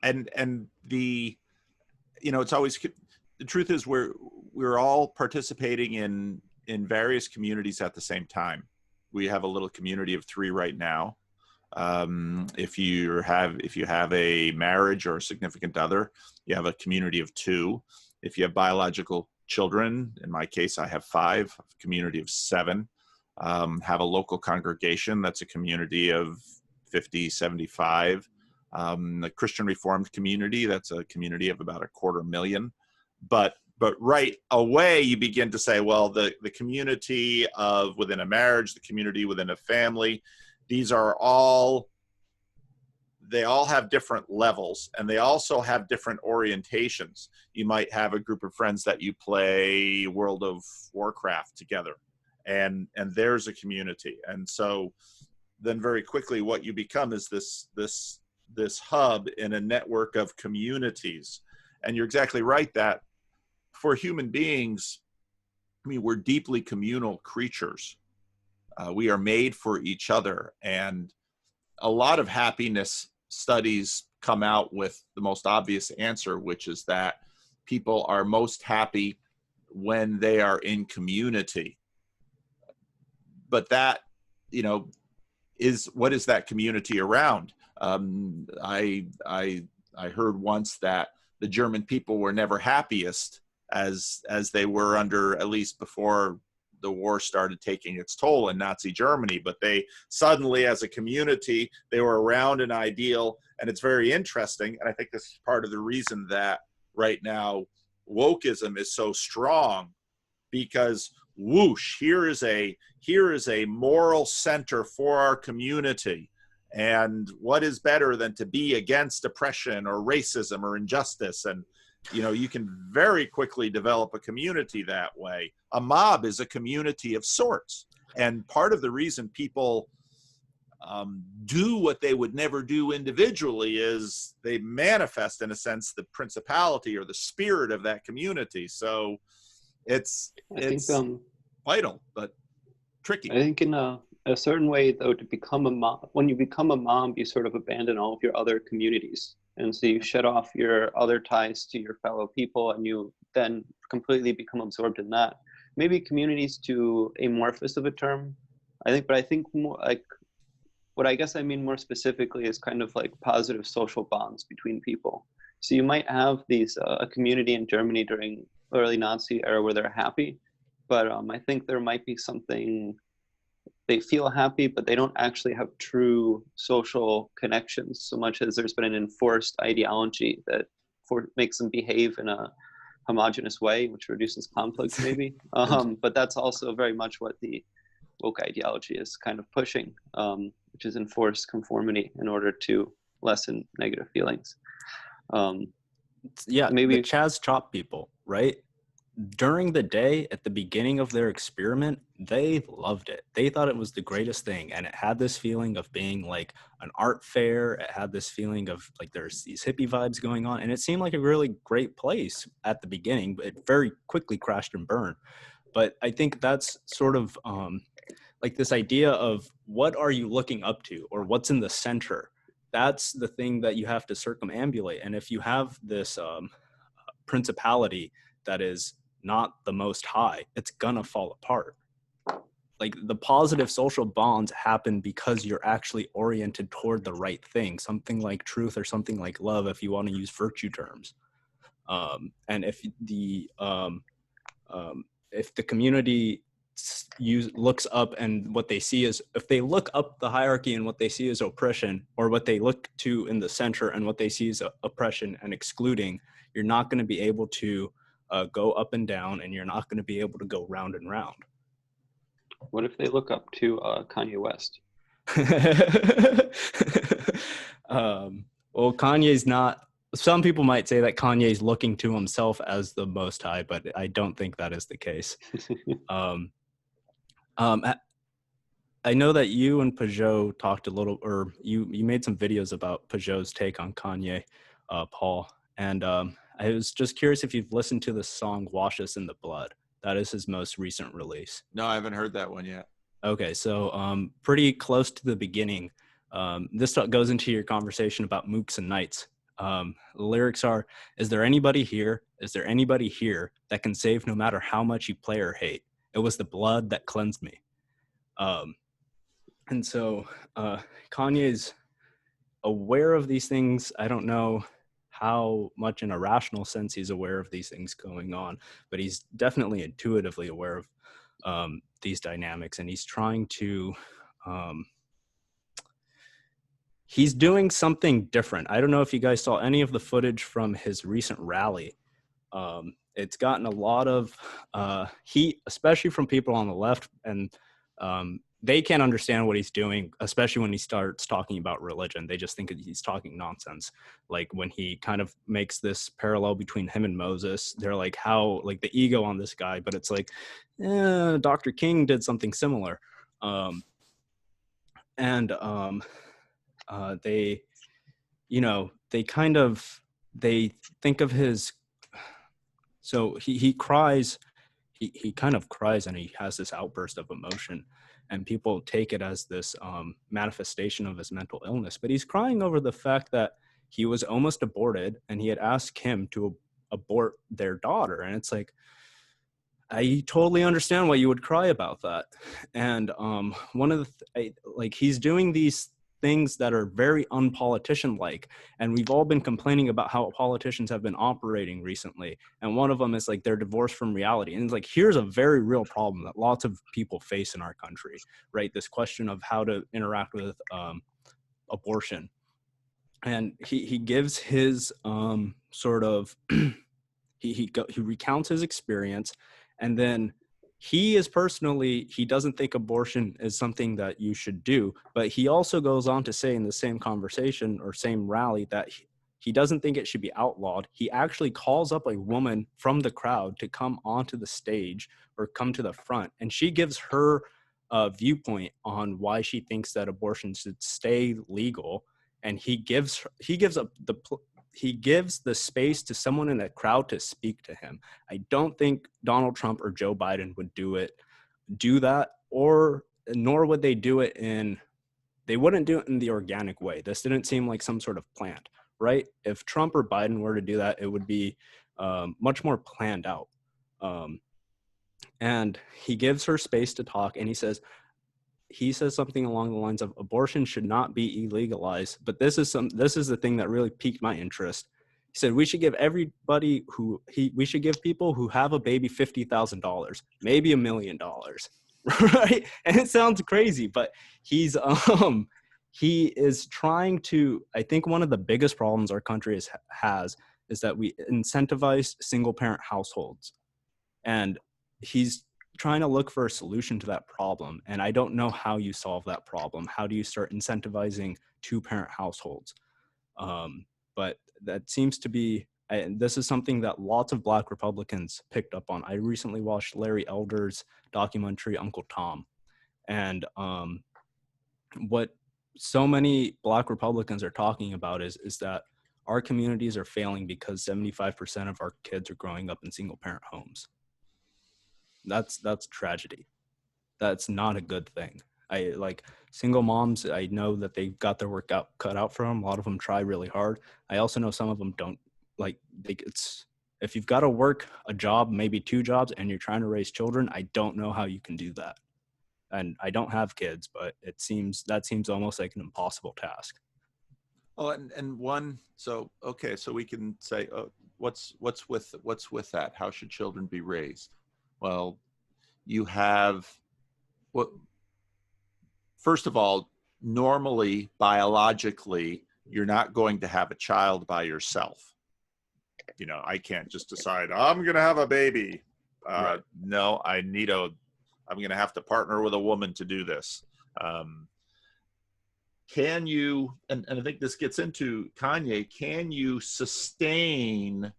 And it's always, the truth is we're all participating in various communities at the same time. We have a little community of 3 right now. If you have a marriage or a significant other, you have a community of 2. If you have biological children, in my case, I have 5, a community of 7. Have a local congregation, that's a community of 50, 75. The Christian Reformed community, that's a community of about 250,000. But right away, you begin to say, well, the community of within a marriage, the community within a family, these are all, they all have different levels, and they also have different orientations. You might have a group of friends that you play World of Warcraft together, and there's a community. And so then very quickly what you become is this hub in a network of communities. And you're exactly right that for human beings, I mean, we're deeply communal creatures. We are made for each other. And a lot of happiness studies come out with the most obvious answer, which is that people are most happy when they are in community. But that, you know, what is that community around? I heard once that the German people were never happiest as they were under, at least before the war started taking its toll in Nazi Germany, but they suddenly, as a community, they were around an ideal. And it's very interesting. And I think this is part of the reason that right now Wokism is so strong, because whoosh, here is a moral center for our community. And what is better than to be against oppression or racism or injustice? And, you know, you can very quickly develop a community that way. A mob is a community of sorts. And part of the reason people do what they would never do individually is they manifest, in a sense, the principality or the spirit of that community. So it's vital, but tricky. I think in a certain way, though, to become a mob, when you become a mob, you sort of abandon all of your other communities. And so you shut off your other ties to your fellow people, and you then completely become absorbed in that. Maybe communities too amorphous of a term, I think, but I think more like, what I guess I mean more specifically is kind of like positive social bonds between people. So you might have these, a community in Germany during early Nazi era where they're happy, but I think there might be something, they feel happy, but they don't actually have true social connections so much as there's been an enforced ideology that makes them behave in a homogenous way, which reduces conflict maybe. But that's also very much what the woke ideology is kind of pushing, which is enforced conformity in order to lessen negative feelings. Yeah, maybe the Chaz Chop people, right? During the day, at the beginning of their experiment, they loved it. They thought it was the greatest thing. And it had this feeling of being like an art fair. It had this feeling of like there's these hippie vibes going on. And it seemed like a really great place at the beginning, but it very quickly crashed and burned. But I think that's sort of like this idea of what are you looking up to, or what's in the center? That's the thing that you have to circumambulate. And if you have this principality that is not the most high, it's gonna fall apart. Like the positive social bonds happen because you're actually oriented toward the right thing, something like truth or something like love, if you want to use virtue terms. And if the community looks up and what they see is, if they look up the hierarchy and what they see is oppression, or what they look to in the center and what they see is oppression and excluding, you're not going to be able to go up and down, and you're not going to be able to go round and round. What if they look up to Kanye West? Well, Kanye's not, some people might say that Kanye's looking to himself as the most high, but I don't think that is the case. I know that you and Peugeot talked a little, or you made some videos about Peugeot's take on Kanye, Paul, and I was just curious if you've listened to the song Wash Us in the Blood. That is his most recent release. No, I haven't heard that one yet. Okay, so pretty close to the beginning. This goes into your conversation about mooks and knights. The lyrics are, is there anybody here? Is there anybody here that can save no matter how much you play or hate? It was the blood that cleansed me. And so Kanye's aware of these things. I don't know how much in a rational sense he's aware of these things going on, but he's definitely intuitively aware of these dynamics, and he's trying to he's doing something different. I don't know if you guys saw any of the footage from his recent rally. It's gotten a lot of heat, especially from people on the left, and they can't understand what he's doing, especially when he starts talking about religion. They just think he's talking nonsense. Like when he kind of makes this parallel between him and Moses, they're like, how, like the ego on this guy, but it's like, Dr. King did something similar. and they, you know, they think of his, so he cries, he kind of cries, and he has this outburst of emotion, and people take it as this manifestation of his mental illness. But he's crying over the fact that he was almost aborted, and he had asked Kim to abort their daughter. And it's like, I totally understand why you would cry about that. And one of the like, he's doing these things that are very unpolitician-like, and we've all been complaining about how politicians have been operating recently. And one of them is like they're divorced from reality. And it's like, here's a very real problem that lots of people face in our country, right? This question of how to interact with abortion. And he gives his sort of he recounts his experience, and then he doesn't think abortion is something that you should do, but he also goes on to say in the same conversation or same rally that he doesn't think it should be outlawed. He actually calls up a woman from the crowd to come onto the stage or come to the front, and she gives her viewpoint on why she thinks that abortion should stay legal. And he gives the space to someone in a crowd to speak to him. I don't think Donald Trump or Joe Biden would do that, nor would they do it they wouldn't do it in the organic way. This didn't seem like some sort of plant, right? If Trump or Biden were to do that, it would be much more planned out. And he gives her space to talk, and he says something along the lines of abortion should not be illegalized. But this is the thing that really piqued my interest. He said we should give people who have a baby $50,000, maybe $1 million, right? And it sounds crazy, but he is trying to. I think one of the biggest problems our country has is that we incentivize single parent households, and he's trying to look for a solution to that problem. And I don't know how you solve that problem. How do you start incentivizing two-parent households? But that seems to be, this is something that lots of Black Republicans picked up on. I recently watched Larry Elder's documentary, Uncle Tom. And what so many Black Republicans are talking about is that our communities are failing because 75% of our kids are growing up in single-parent homes. That's tragedy. That's not a good thing. I like single moms. I know that they've got their work cut out for them. A lot of them try really hard. I also know some of them don't. Like, if you've got to work a job, maybe 2 jobs, and you're trying to raise children, I don't know how you can do that. And I don't have kids, but that seems almost like an impossible task. Oh, and one, so okay, so we can say, what's with that? How should children be raised? Well, you have first of all, normally, biologically, you're not going to have a child by yourself. You know, I can't just decide, I'm going to have a baby. Right. No, I'm going to have to partner with a woman to do this. Can you, and I think this gets into Kanye, can you sustain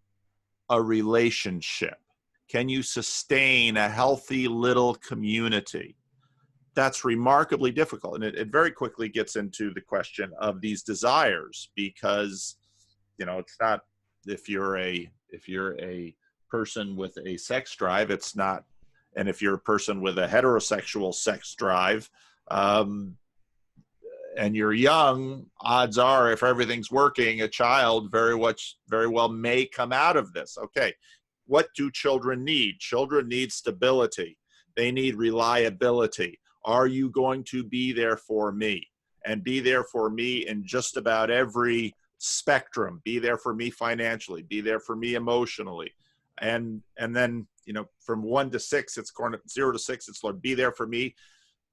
a relationship? Can you sustain a healthy little community? That's remarkably difficult. And it very quickly gets into the question of these desires, because, you know, it's not, if you're a person with a sex drive, it's not, and if you're a person with a heterosexual sex drive, and you're young, odds are, if everything's working, a child very well may come out of this. Okay. What do children need? Children need stability. They need reliability. Are you going to be there for me? And be there for me in just about every spectrum. Be there for me financially. Be there for me emotionally. And then, you know, from 1 to 6, it's 0 to 6, it's Lord, be there for me,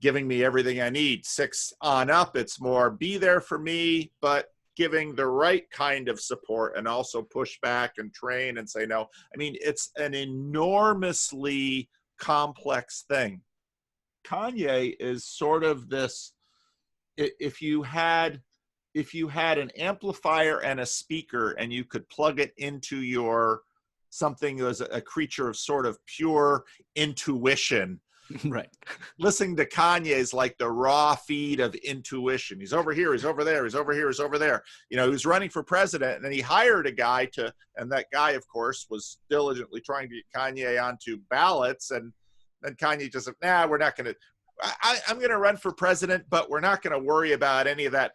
giving me everything I need. 6 on up, it's more be there for me, but giving the right kind of support, and also push back and train and say no. I mean, it's an enormously complex thing. Kanye is sort of this, if you had an amplifier and a speaker and you could plug it into something as a creature of sort of pure intuition, Right. Listening to Kanye is like the raw feed of intuition. He's over here, he's over there, he's over here, he's over there. You know, he was running for president, and then he hired a guy and that guy, of course, was diligently trying to get Kanye onto ballots. And then Kanye just said, nah, we're not going to, I'm going to run for president, but we're not going to worry about any of that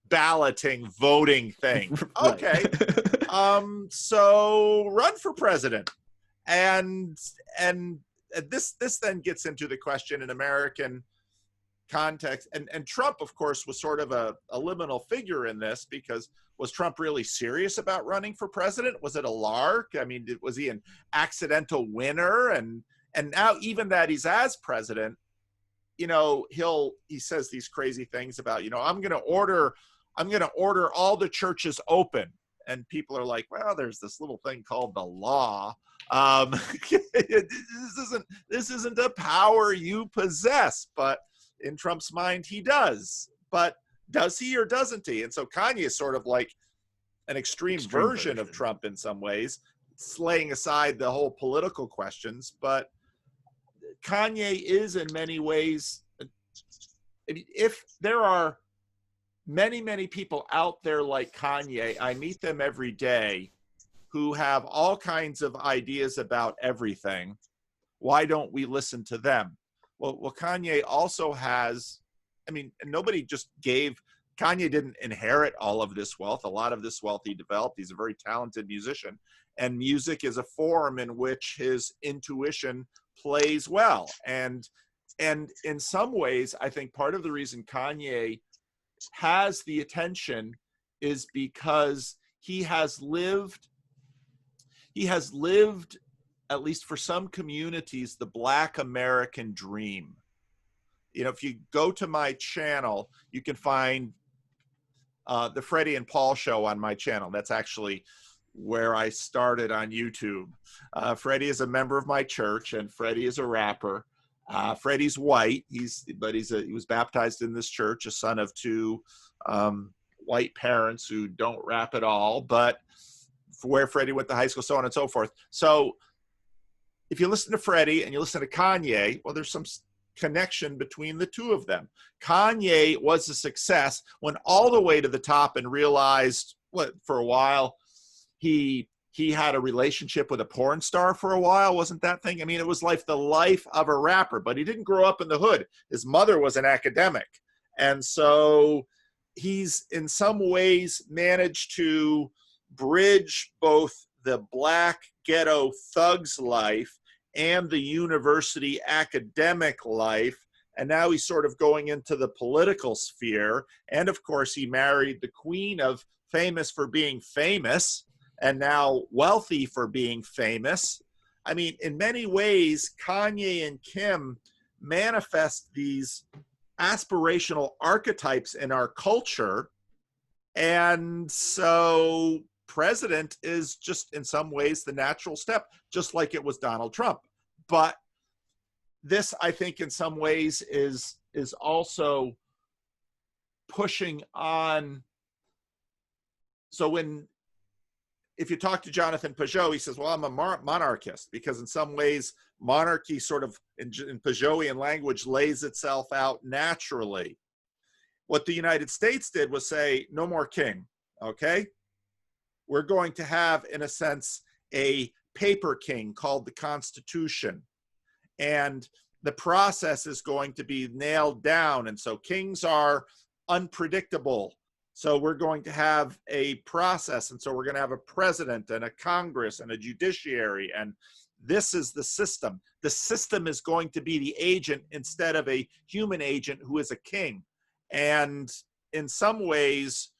balloting, voting thing. Okay. So run for president. And this then gets into the question in American context. And Trump, of course, was sort of a liminal figure in this, because was Trump really serious about running for president? Was it a lark? I mean, was he an accidental winner? And now, even that he's as president, you know, he says these crazy things about, you know, I'm going to order all the churches open. And people are like, well, there's this little thing called the law. This isn't a power you possess, but in Trump's mind, he does. But does he or doesn't he? And so Kanye is sort of like an extreme version of Trump in some ways, laying aside the whole political questions. But Kanye is in many ways, if there are many, many people out there like Kanye, I meet them every day, who have all kinds of ideas about everything. Why don't we listen to them? Well, Kanye also has, I mean, Kanye didn't inherit all of this wealth. A lot of this wealth he developed. He's a very talented musician, and music is a form in which his intuition plays well. And in some ways, I think part of the reason Kanye has the attention is because he has lived, at least for some communities, the Black American dream. You know, if you go to my channel, you can find the Freddie and Paul show on my channel. That's actually where I started on YouTube. Freddie is a member of my church, and Freddie is a rapper. Freddie's white. He was baptized in this church, a son of two white parents who don't rap at all, but where Freddie went to high school, so on and so forth. So if you listen to Freddie and you listen to Kanye, well, there's some connection between the two of them. Kanye was a success, went all the way to the top and realized, for a while, he had a relationship with a porn star for a while, wasn't that thing? I mean, it was like the life of a rapper, but he didn't grow up in the hood. His mother was an academic. And so he's in some ways managed to bridge both the Black ghetto thug's life and the university academic life. And now he's sort of going into the political sphere. And of course, he married the queen of famous for being famous, and now wealthy for being famous. I mean, in many ways, Kanye and Kim manifest these aspirational archetypes in our culture. And so president is just in some ways the natural step, just like it was Donald Trump. But this, I think, in some ways is also pushing on. So if you talk to Jonathan Peugeot, he says, well, I'm a monarchist, because in some ways, monarchy sort of, in Peugeotian language, lays itself out naturally. What the United States did was say, no more king, okay? We're going to have, in a sense, a paper king called the Constitution. And the process is going to be nailed down. And so kings are unpredictable. So we're going to have a process. And so we're going to have a president and a Congress and a judiciary. And this is the system. The system is going to be the agent instead of a human agent who is a king. And in some ways,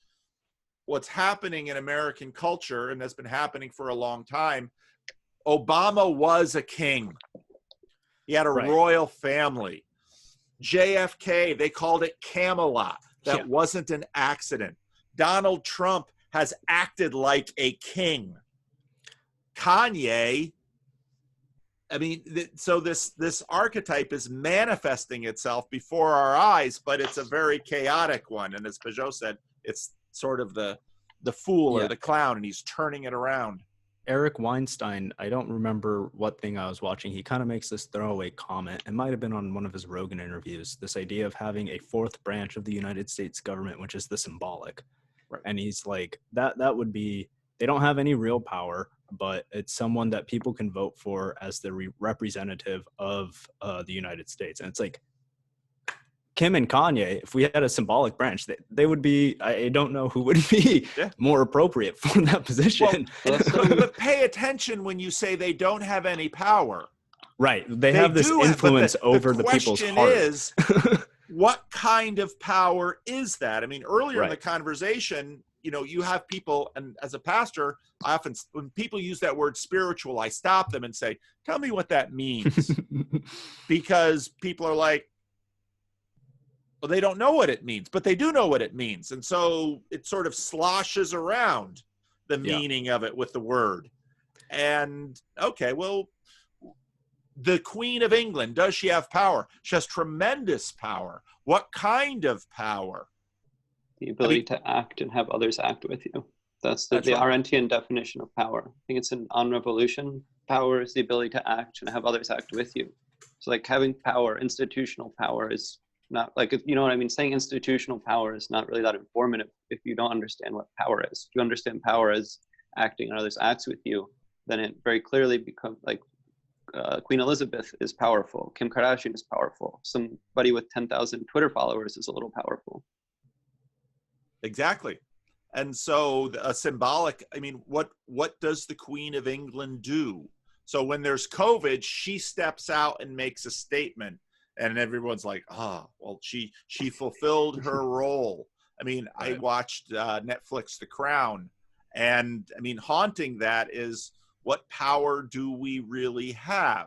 what's happening in American culture, and that's been happening for a long time, Obama was a king. He had a royal family. JFK, they called it Camelot. That wasn't an accident. Donald Trump has acted like a king. Kanye, I mean, so this archetype is manifesting itself before our eyes, but it's a very chaotic one. And as Peugeot said, it's sort of the fool or the clown, and he's turning it around. Eric Weinstein, I don't remember what thing I was watching. He kind of makes this throwaway comment. It might have been on one of his Rogan interviews, this idea of having a fourth branch of the United States government, which is the symbolic. Right. And he's like, that would be, they don't have any real power, but it's someone that people can vote for as the representative of the United States. And it's like, Kim and Kanye, if we had a symbolic branch, they would be, I don't know who would be more appropriate for that position. Well, but pay attention when you say they don't have any power. Right. They have this influence over the people's heart. The question is, what kind of power is that? I mean, earlier in the conversation, you know, you have people, and as a pastor, I often, when people use that word spiritual, I stop them and say, tell me what that means. Because people are like, well, they don't know what it means, but they do know what it means. And so it sort of sloshes around the meaning of it with the word. And okay, well, the Queen of England, does she have power? She has tremendous power. What kind of power? The ability to act and have others act with you. That's the Arendtian definition of power. I think it's on revolution. Power is the ability to act and have others act with you. So like having power, institutional power is not like, you know what I mean? Saying institutional power is not really that informative if you don't understand what power is. If you understand power as acting and others acts with you, then it very clearly becomes like Queen Elizabeth is powerful. Kim Kardashian is powerful. Somebody with 10,000 Twitter followers is a little powerful. Exactly. And so a symbolic, I mean, what does the Queen of England do? So when there's COVID, she steps out and makes a statement. And everyone's like, well, she fulfilled her role. I mean, I watched Netflix The Crown, and I mean, haunting that is, what power do we really have?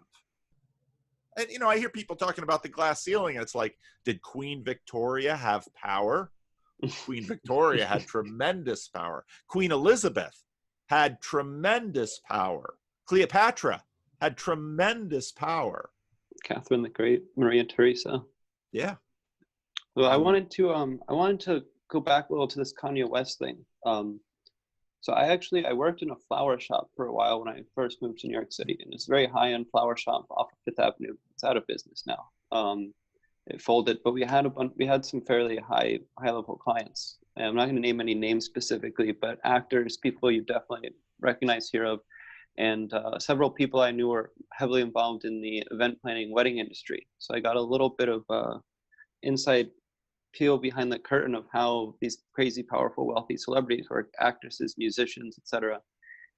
And, you know, I hear people talking about the glass ceiling, and it's like, did Queen Victoria have power? Queen Victoria had tremendous power. Queen Elizabeth had tremendous power. Cleopatra had tremendous power. Catherine the Great, Maria Theresa. Yeah. Well, I wanted to go back a little to this Kanye West thing. So I worked in a flower shop for a while when I first moved to New York City, and it's a very high-end flower shop off of Fifth Avenue. It's out of business now. It folded, but we had some fairly high-level clients. And I'm not going to name any names specifically, but actors, people you definitely recognize, hear of. And several people I knew were heavily involved in the event planning wedding industry. So I got a little bit of inside peel behind the curtain of how these crazy, powerful, wealthy celebrities or actresses, musicians, etc.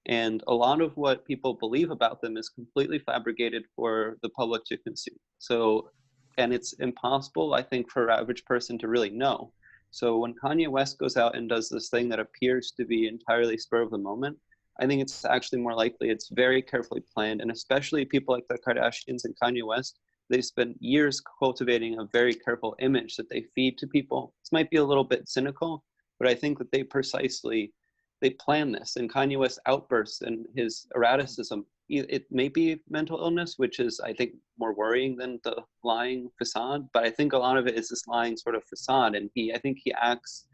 And a lot of what people believe about them is completely fabricated for the public to consume. So, and it's impossible, I think, for an average person to really know. So when Kanye West goes out and does this thing that appears to be entirely spur of the moment, I think it's actually more likely it's very carefully planned. And especially people like the Kardashians and Kanye West, they spend years cultivating a very careful image that they feed to people. This might be a little bit cynical, but I think that they plan this. And Kanye West's outbursts and his erraticism, it may be mental illness, which is, I think, more worrying than the lying facade. But I think a lot of it is this lying sort of facade. And I think he acts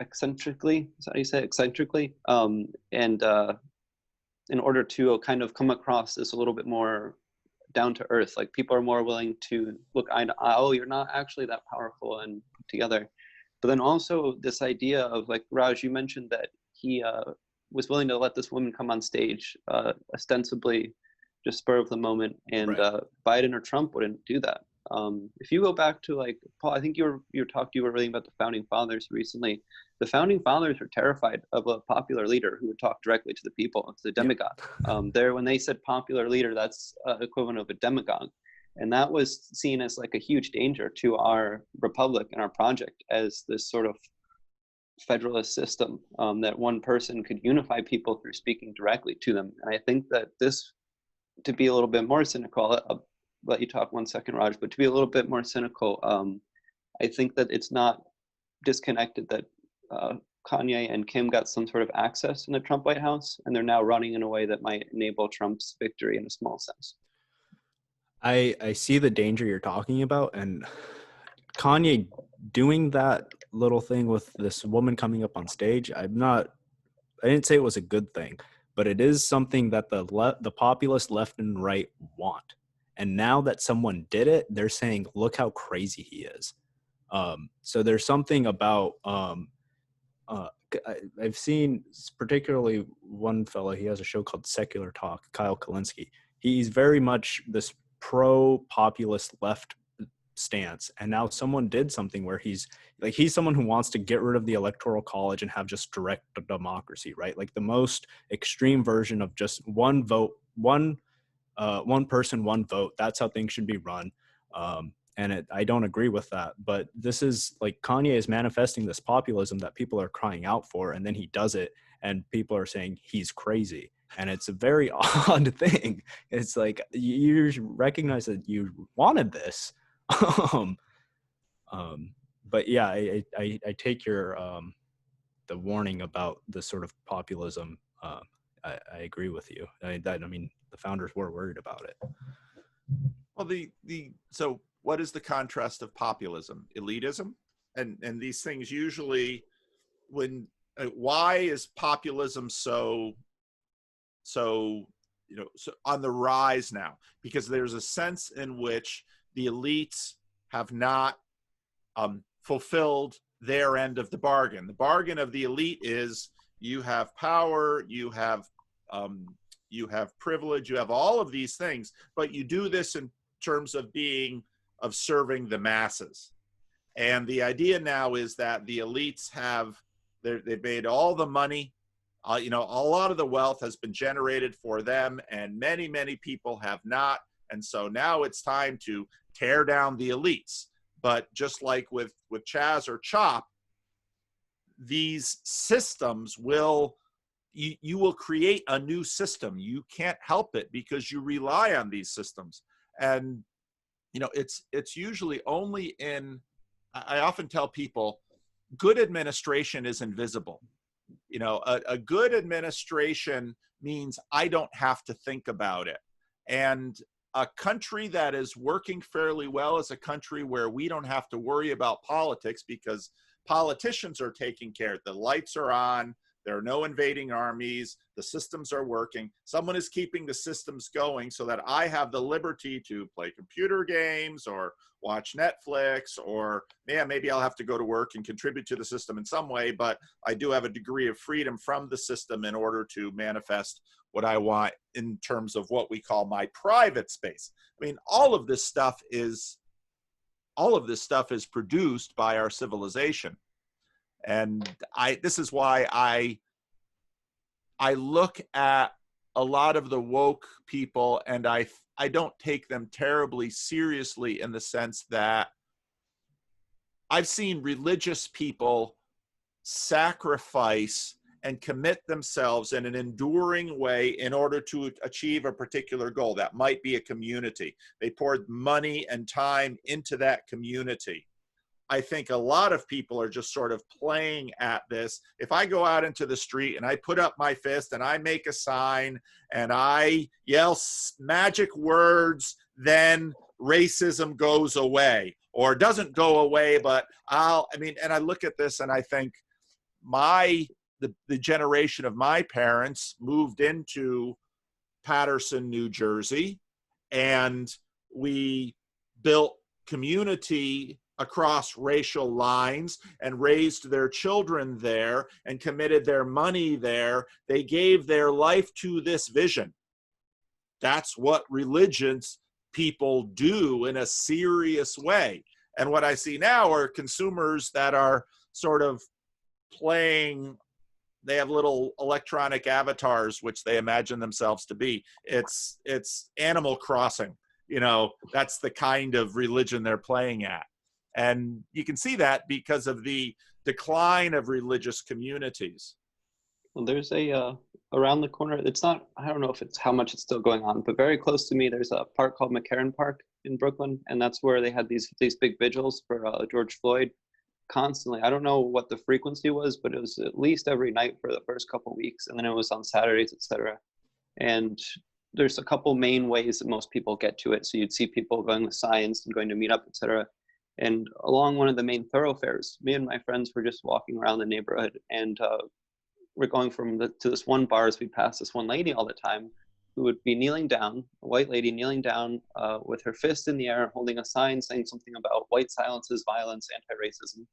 eccentrically, is that how you say it? Eccentrically, and in order to kind of come across as a little bit more down to earth, like people are more willing to look eye to eye. Oh, you're not actually that powerful and together. But then also this idea of, like, Raj, you mentioned that he was willing to let this woman come on stage, ostensibly just spur of the moment, and Biden or Trump wouldn't do that. If you go back to, like, Paul, I think you were reading about the founding fathers recently. The founding fathers were terrified of a popular leader who would talk directly to the people. It's a demagogue. When they said popular leader, that's equivalent of a demagogue. And that was seen as like a huge danger to our republic and our project as this sort of federalist system, that one person could unify people through speaking directly to them. And I think that this, to be a little bit more cynical, I'll let you talk 1 second, Raj, but to be a little bit more cynical, I think that it's not disconnected that Kanye and Kim got some sort of access in the Trump White House, and they're now running in a way that might enable Trump's victory in a small sense. I see the danger you're talking about, and Kanye doing that little thing with this woman coming up on stage, I'm not I didn't say it was a good thing, but it is something that the populist left and right want. And now that someone did it, they're saying, look how crazy he is. So there's something about, I've seen particularly one fellow, he has a show called Secular Talk, Kyle Kalinske. He's very much this pro-populist left stance, and now someone did something where he's someone who wants to get rid of the electoral college and have just direct democracy, right? Like the most extreme version of just one vote, one person, one vote. That's how things should be run. I don't agree with that, but this is like Kanye is manifesting this populism that people are crying out for, and then he does it and people are saying he's crazy. And it's a very odd thing. It's like you recognize that you wanted this. But yeah, I take your the warning about the sort of populism. I agree with you. I mean, the founders were worried about it. Well, so what is the contrast of populism? Elitism, and these things usually, why is populism so on the rise now? Because there's a sense in which the elites have not fulfilled their end of the bargain. The bargain of the elite is you have power, you have privilege, you have all of these things, but you do this in terms of serving the masses. And the idea now is that the elites they've made all the money. A lot of the wealth has been generated for them, and many, many people have not. And so now it's time to tear down the elites. But just like with Chaz or Chop, these systems you will create a new system. You can't help it because you rely on these systems. And, it's usually only I often tell people, good administration is invisible. A good administration means I don't have to think about it. And a country that is working fairly well is a country where we don't have to worry about politics because politicians are taking care. The lights are on. There are no invading armies. The systems are working. Someone is keeping the systems going so that I have the liberty to play computer games or watch Netflix, or maybe I'll have to go to work and contribute to the system in some way, but I do have a degree of freedom from the system in order to manifest what I want in terms of what we call my private space. I mean, all of this stuff is produced by our civilization. And this is why I look at a lot of the woke people, and I don't take them terribly seriously in the sense that I've seen religious people sacrifice and commit themselves in an enduring way in order to achieve a particular goal. That might be a community. They poured money and time into that community. I think a lot of people are just sort of playing at this. If I go out into the street and I put up my fist and I make a sign and I yell magic words, then racism goes away, or doesn't go away, but and I look at this and I think the generation of my parents moved into Paterson, New Jersey, and we built community across racial lines and raised their children there and committed their money there. They gave their life to this vision. That's what religions people do in a serious way. And what I see now are consumers that are sort of playing. They have little electronic avatars, which they imagine themselves to be. It's Animal Crossing. That's the kind of religion they're playing at. And you can see that because of the decline of religious communities. Well, there's around the corner, I don't know if it's how much it's still going on, but very close to me, there's a park called McCarran Park in Brooklyn. And that's where they had these big vigils for George Floyd constantly. I don't know what the frequency was, but it was at least every night for the first couple of weeks. And then it was on Saturdays, etc. And there's a couple main ways that most people get to it. So you'd see people going with signs and going to meet up, etc. And along one of the main thoroughfares, me and my friends were just walking around the neighborhood, and we're going to this one bar as we pass this one lady all the time who would be kneeling down, a white lady kneeling down with her fist in the air, holding a sign saying something about white silences violence, anti-racism.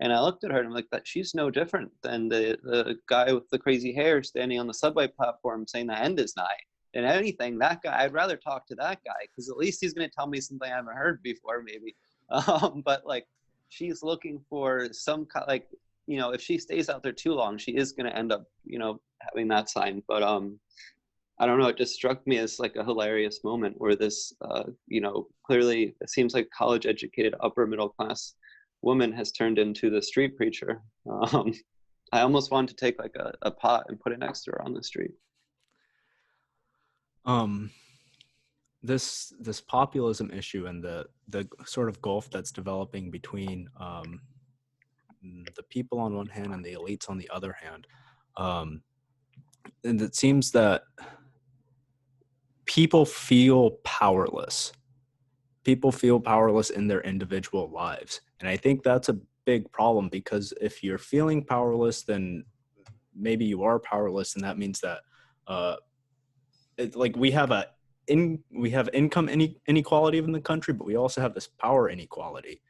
And I looked at her and I'm like, that she's no different than the guy with the crazy hair standing on the subway platform saying the end is nigh. And anything, that guy, I'd rather talk to that guy because at least he's going to tell me something I haven't heard before, maybe. But like, she's looking for some kind, like, you know, if she stays out there too long, she is going to end up, you know, having that sign. But I don't know, it just struck me as like a hilarious moment where this, you know, clearly it seems like college educated upper middle class woman has turned into the street preacher. I almost wanted to take like a pot and put it next to her on the street. This populism issue and the sort of gulf that's developing between the people on one hand and the elites on the other hand, and it seems that people feel powerless. People feel powerless in their individual lives, and I think that's a big problem, because if you're feeling powerless, then maybe you are powerless, and that means that like we have income inequality in the country, but we also have this power inequality.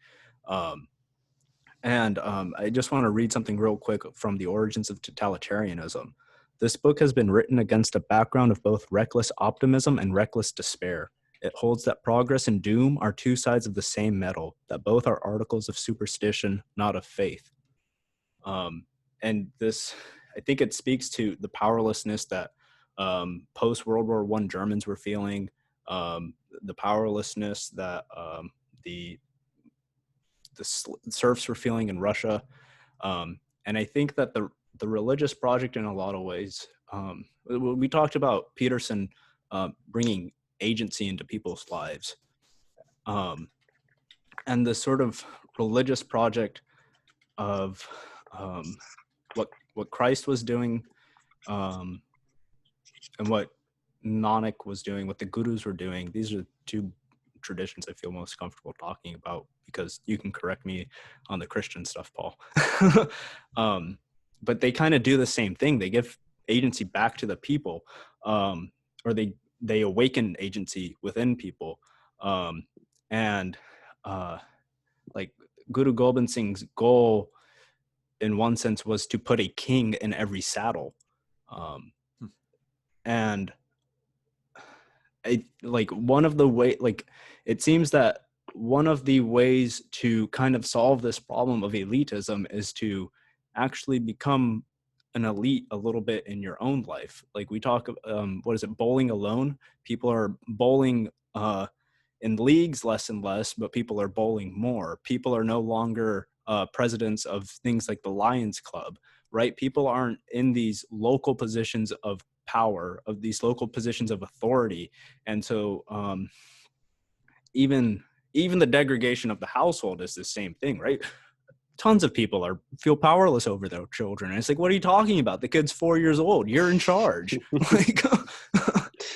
And I just want to read something real quick from The Origins of Totalitarianism. This book has been written against a background of both reckless optimism and reckless despair. It holds that progress and doom are two sides of the same metal, that both are articles of superstition, not of faith. And this, I think it speaks to the powerlessness that post-World War I Germans were feeling, the powerlessness that the serfs were feeling in Russia. And I think that the religious project, in a lot of ways, we talked about Peterson bringing agency into people's lives. And the sort of religious project of what Christ was doing, and what Nanak was doing, what the gurus were doing. These are two traditions I feel most comfortable talking about, because you can correct me on the Christian stuff, Paul. But they kind of do the same thing. They give agency back to the people, or they awaken agency within people. And like Guru Gobind Singh's goal, in one sense, was to put a king in every saddle. And it seems that one of the ways to kind of solve this problem of elitism is to actually become an elite a little bit in your own life. Like we talk, bowling alone? People are bowling in leagues less and less, but people are bowling more. People are no longer presidents of things like the Lions Club, right? People aren't in these local positions of power, of these local positions of authority. And so even the degradation of the household is the same thing, right? Tons of people feel powerless over their children. And it's like, what are you talking about? The kid's 4 years old. You're in charge. Like,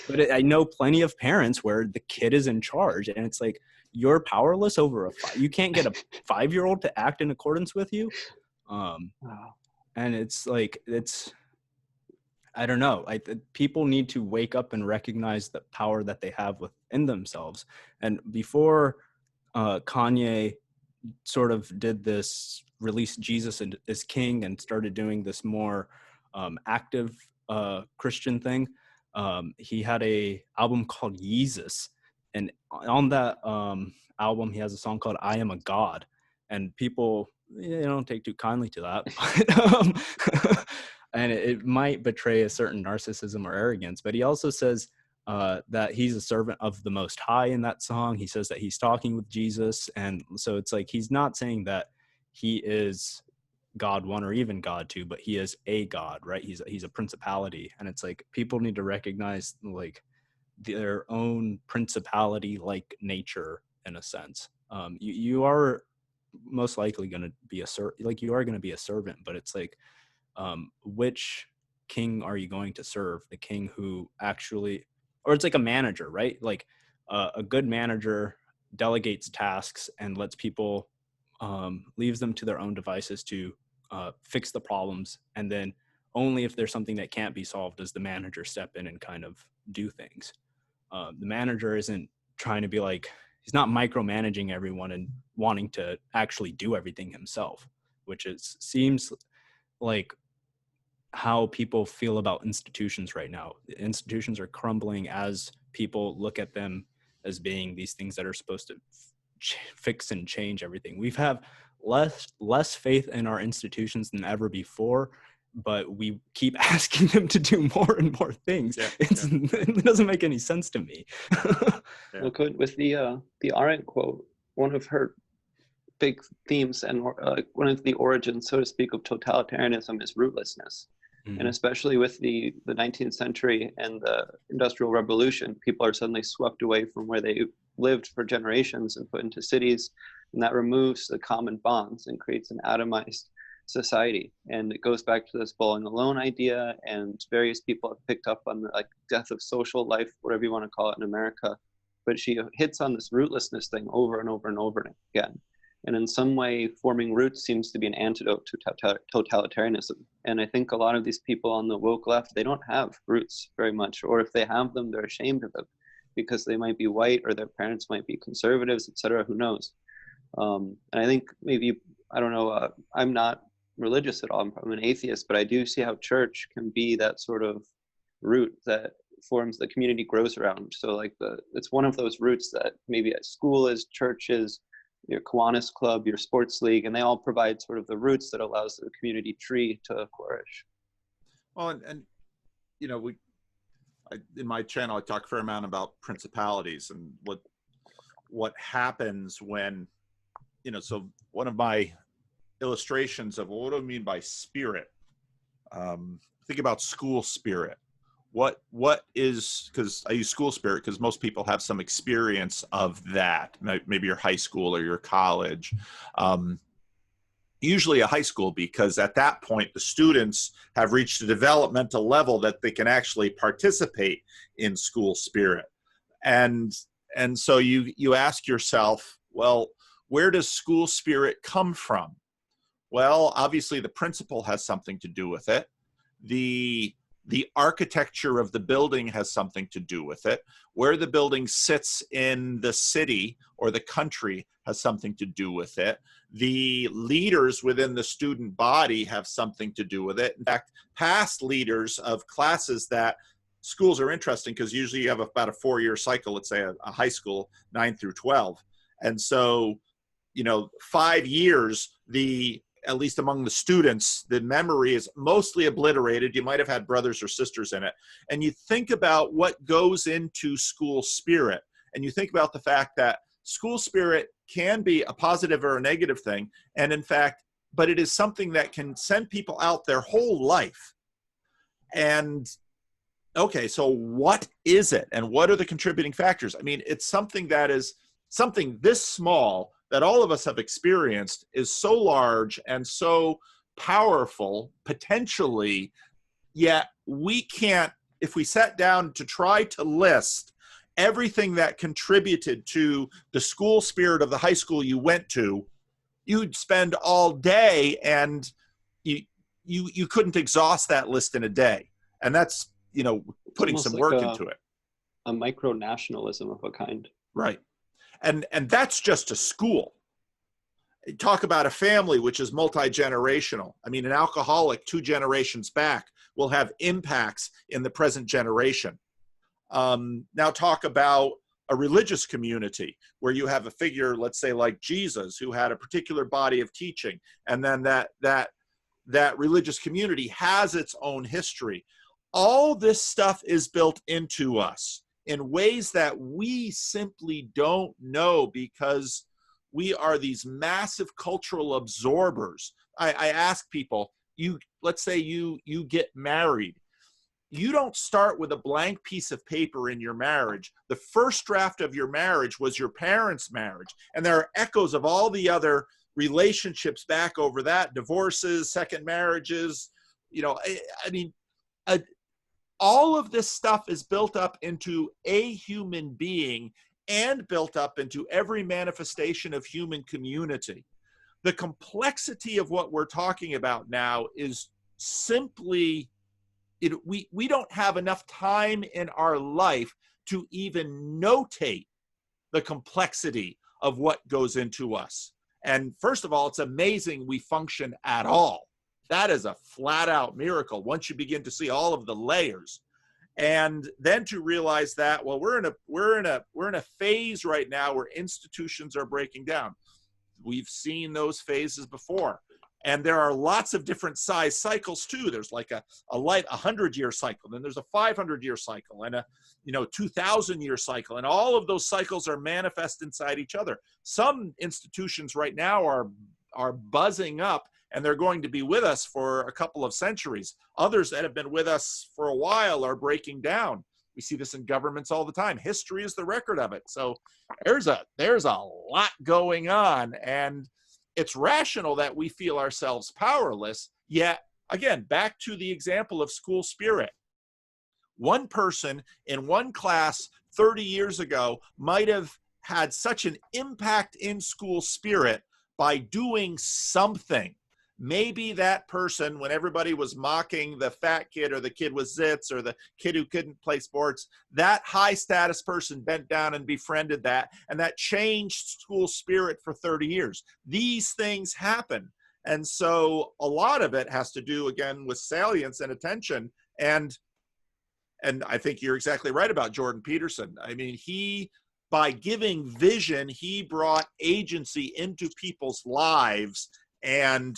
but I know plenty of parents where the kid is in charge, and it's like, you're powerless over you can't get a 5-year-old to act in accordance with you. And it's like, I don't know. People need to wake up and recognize the power that they have within themselves. And before Kanye sort of did this, released Jesus as king and started doing this more active Christian thing, he had a album called Yeezus. And on that album, he has a song called I Am a God. And people, don't take too kindly to that. But, and it might betray a certain narcissism or arrogance. But he also says that he's a servant of the Most High in that song. He says that he's talking with Jesus. And so it's like, he's not saying that he is God 1 or even God 2, but he is a God, right? He's a principality. And it's like, people need to recognize like their own principality like nature, in a sense. You are most likely going to be you are going to be a servant, but it's like, which king are you going to serve? The king who actually, or it's like a manager, right? Like a good manager delegates tasks and lets people, leaves them to their own devices to fix the problems, and then only if there's something that can't be solved does the manager step in and kind of do things. The manager isn't trying to be like, he's not micromanaging everyone and wanting to actually do everything himself, which seems like how people feel about institutions right now. The institutions are crumbling as people look at them as being these things that are supposed to fix and change everything. We've have less faith in our institutions than ever before, but we keep asking them to do more and more things. It doesn't make any sense to me. Look, with the Arendt quote, one of her big themes and one of the origins, so to speak, of totalitarianism is rootlessness. And especially with the 19th century and the Industrial Revolution, people are suddenly swept away from where they lived for generations and put into cities, and that removes the common bonds and creates an atomized society. And it goes back to this bowling alone idea, and various people have picked up on the death of social life, whatever you want to call it in America. But she hits on this rootlessness thing over and over and over again. And in some way, forming roots seems to be an antidote to totalitarianism. And I think a lot of these people on the woke left, they don't have roots very much, or if they have them, they're ashamed of them because they might be white or their parents might be conservatives, etc. Who knows? And I think maybe, I don't know, I'm not religious at all. I'm an atheist, but I do see how church can be that sort of root that forms the community grows around. So it's one of those roots that maybe a school is, church is, your Kiwanis club, your sports league, and they all provide sort of the roots that allows the community tree to flourish. Well, and you know, in my channel, I talk a fair amount about principalities and what happens when, you know, so one of my illustrations of what do I mean by spirit, think about school spirit. What is, because I use school spirit because most people have some experience of that, maybe your high school or your college, usually a high school, because at that point the students have reached a developmental level that they can actually participate in school spirit. And so you ask yourself, well, where does school spirit come from? Well, obviously the principal has something to do with it. The architecture of the building has something to do with it. Where the building sits in the city or the country has something to do with it. The leaders within the student body have something to do with it. In fact, past leaders of classes that schools are interesting because usually you have about a 4-year cycle, let's say a high school, 9 through 12. And so, you know, 5 years, at least among the students, the memory is mostly obliterated. You might have had brothers or sisters in it. And you think about what goes into school spirit. And you think about the fact that school spirit can be a positive or a negative thing. And in fact, but it is something that can send people out their whole life. And okay, so what is it? And what are the contributing factors? I mean, it's something that is something this small that all of us have experienced is so large and so powerful, potentially, yet we can't, if we sat down to try to list everything that contributed to the school spirit of the high school you went to, you'd spend all day and you couldn't exhaust that list in a day. And that's, you know, putting some work into it. A micro-nationalism of a kind. Right. And that's just a school. Talk about a family which is multi-generational. I mean, an alcoholic 2 generations back will have impacts in the present generation. Now talk about a religious community where you have a figure, let's say like Jesus, who had a particular body of teaching, and then that religious community has its own history. All this stuff is built into us in ways that we simply don't know because we are these massive cultural absorbers. I ask people, let's say you get married. You don't start with a blank piece of paper in your marriage. The first draft of your marriage was your parents' marriage. And there are echoes of all the other relationships back over that, divorces, second marriages, you know, I mean, all of this stuff is built up into a human being and built up into every manifestation of human community. The complexity of what we're talking about now is simply, we don't have enough time in our life to even notate the complexity of what goes into us. And first of all, it's amazing we function at all. That is a flat out miracle once you begin to see all of the layers. And then to realize that, well, we're in a phase right now where institutions are breaking down. We've seen those phases before. And there are lots of different size cycles too. There's like a 100-year cycle, then there's a 500-year cycle, and a 2,000-year cycle, and all of those cycles are manifest inside each other. Some institutions right now are buzzing up, and they're going to be with us for a couple of centuries. Others that have been with us for a while are breaking down. We see this in governments all the time. History is the record of it. So there's a lot going on, and it's rational that we feel ourselves powerless. Yet, again, back to the example of school spirit. One person in one class 30 years ago might have had such an impact in school spirit by doing something. Maybe that person, when everybody was mocking the fat kid or the kid with zits or the kid who couldn't play sports, that high status person bent down and befriended that, and that changed school spirit for 30 years. These things happen. And so a lot of it has to do, again, with salience and attention. And I think you're exactly right about Jordan Peterson. I mean, by giving vision, he brought agency into people's lives. And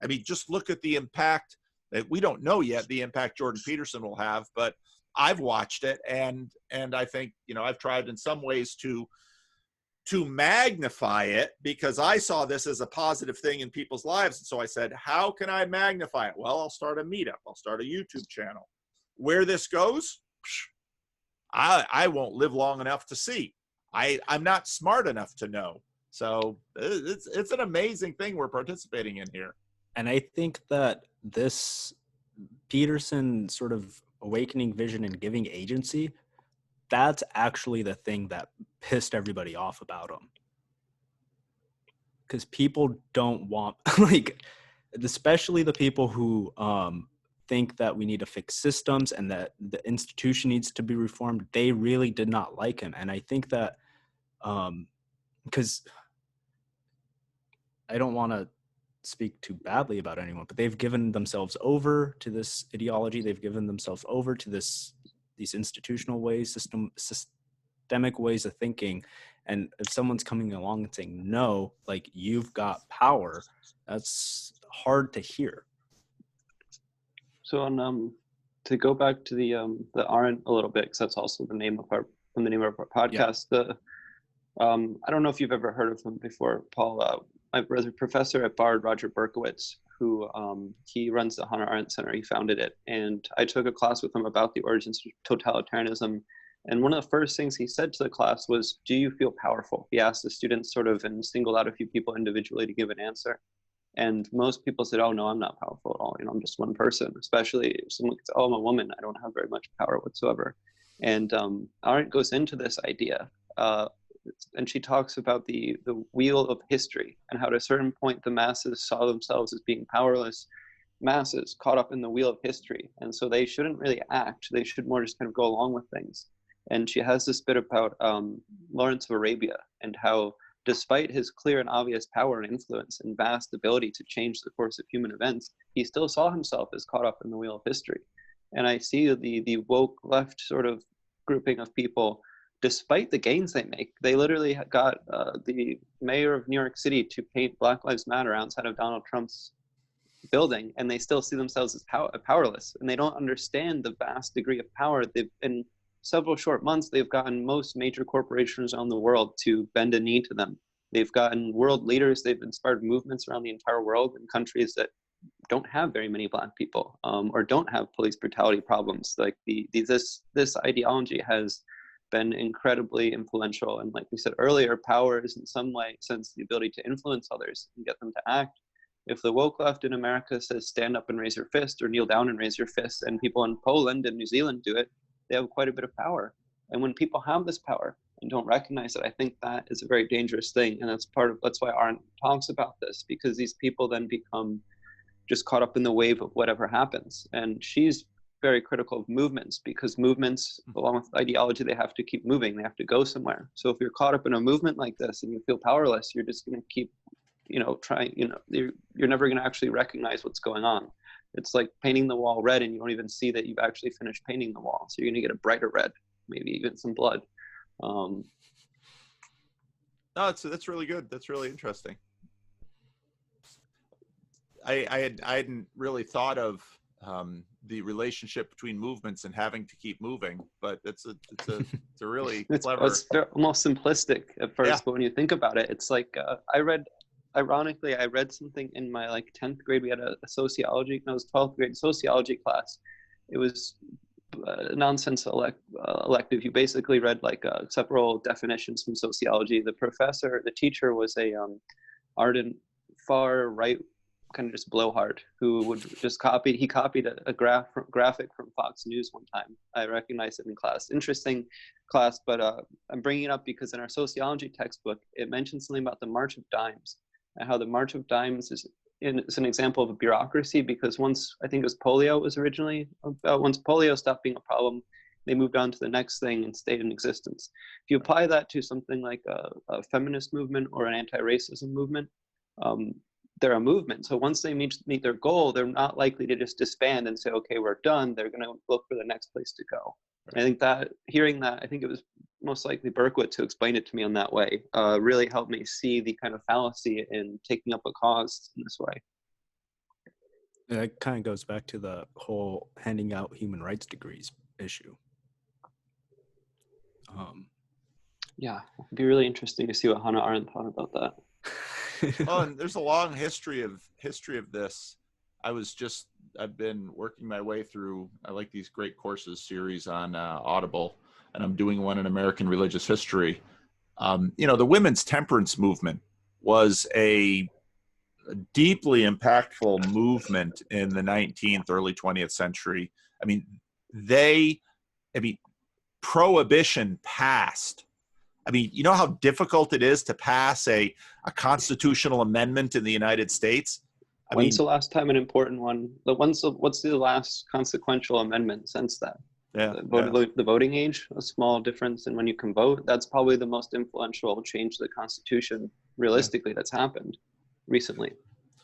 I mean, just look at the impact that we don't know yet, the impact Jordan Peterson will have, but I've watched it. And I think, I've tried in some ways to magnify it, because I saw this as a positive thing in people's lives. And so I said, how can I magnify it? Well, I'll start a meetup. I'll start a YouTube channel. Where this goes, I won't live long enough to see. I'm not smart enough to know. So it's an amazing thing we're participating in here. And I think that this Peterson sort of awakening vision and giving agency, that's actually the thing that pissed everybody off about him. Because people don't want, especially the people who think that we need to fix systems and that the institution needs to be reformed, they really did not like him. And I think that, because I don't want to speak too badly about anyone, but they've given themselves over to this ideology. They've given themselves over to these institutional ways, systemic ways of thinking. And if someone's coming along and saying, no, you've got power, that's hard to hear. So to go back to the Arendt a little bit, because that's also the name of our podcast. Yeah. I don't know if you've ever heard of him before, Paul. I was a professor at Bard, Roger Berkowitz, who he runs the Hannah Arendt Center. He founded it, and I took a class with him about the origins of totalitarianism. And one of the first things he said to the class was, "Do you feel powerful?" He asked the students and singled out a few people individually to give an answer. And most people said, "Oh no, I'm not powerful at all. I'm just one person." Especially if someone says, "Oh, I'm a woman. I don't have very much power whatsoever." And Arendt goes into this idea. And she talks about the wheel of history and how at a certain point the masses saw themselves as being powerless masses caught up in the wheel of history. And so they shouldn't really act. They should more just kind of go along with things. And she has this bit about Lawrence of Arabia and how despite his clear and obvious power and influence and vast ability to change the course of human events, he still saw himself as caught up in the wheel of history. And I see the woke left sort of grouping of people, despite the gains they make, they literally got the mayor of New York City to paint Black Lives Matter outside of Donald Trump's building, and they still see themselves as powerless. And they don't understand the vast degree of power. In several short months, they've gotten most major corporations around the world to bend a knee to them. They've gotten world leaders. They've inspired movements around the entire world in countries that don't have very many Black people or don't have police brutality problems. This ideology has been incredibly influential. And like we said earlier, power is in some sense the ability to influence others and get them to act. If the woke left in America says stand up and raise your fist, or kneel down and raise your fist, and people in Poland and New Zealand do it, they have quite a bit of power. And when people have this power and don't recognize it, I think that is a very dangerous thing. And that's why Arendt talks about this, because these people then become just caught up in the wave of whatever happens. And she's very critical of movements, because movements, along with ideology, they have to keep moving. They have to go somewhere. So if you're caught up in a movement like this and you feel powerless, you're just going to keep, trying, you're never going to actually recognize what's going on. It's like painting the wall red and you don't even see that you've actually finished painting the wall. So you're going to get a brighter red, maybe even some blood. No, that's really good. That's really interesting. I hadn't really thought of the relationship between movements and having to keep moving, but it's a really clever. It's almost simplistic at first, but when you think about it, it's like I read something in my 10th grade. We had a sociology, no, it was 12th grade sociology class. It was nonsense elective. You basically read several definitions from sociology. The teacher was a ardent far right kind of just blowhard who would just copied a graphic from Fox News one time. I recognized it in class. Interesting class, but I'm bringing it up because in our sociology textbook, it mentions something about the March of Dimes and how the March of Dimes is an example of a bureaucracy, because once, I think it was polio was originally about, once polio stopped being a problem, they moved on to the next thing and stayed in existence. If you apply that to something like a feminist movement or an anti-racism movement, they're a movement. So once they meet their goal, they're not likely to just disband and say, okay, we're done. They're going to look for the next place to go. Right. I think that hearing that, I think it was most likely Berkowitz who explained it to me in that way, really helped me see the kind of fallacy in taking up a cause in this way. Yeah, it kind of goes back to the whole handing out human rights degrees issue. Yeah, it'd be really interesting to see what Hannah Arendt thought about that. Oh, and there's a long history of this. I've been working my way through, I like these great courses series on Audible, and I'm doing one in American religious history. The women's temperance movement was a deeply impactful movement in the 19th, early 20th century. Prohibition passed. You know how difficult it is to pass a constitutional amendment in the United States? When's the last time an important one? What's the last consequential amendment since that? Yeah, the voting age, a small difference in when you can vote. That's probably the most influential change to the Constitution, realistically, that's happened recently.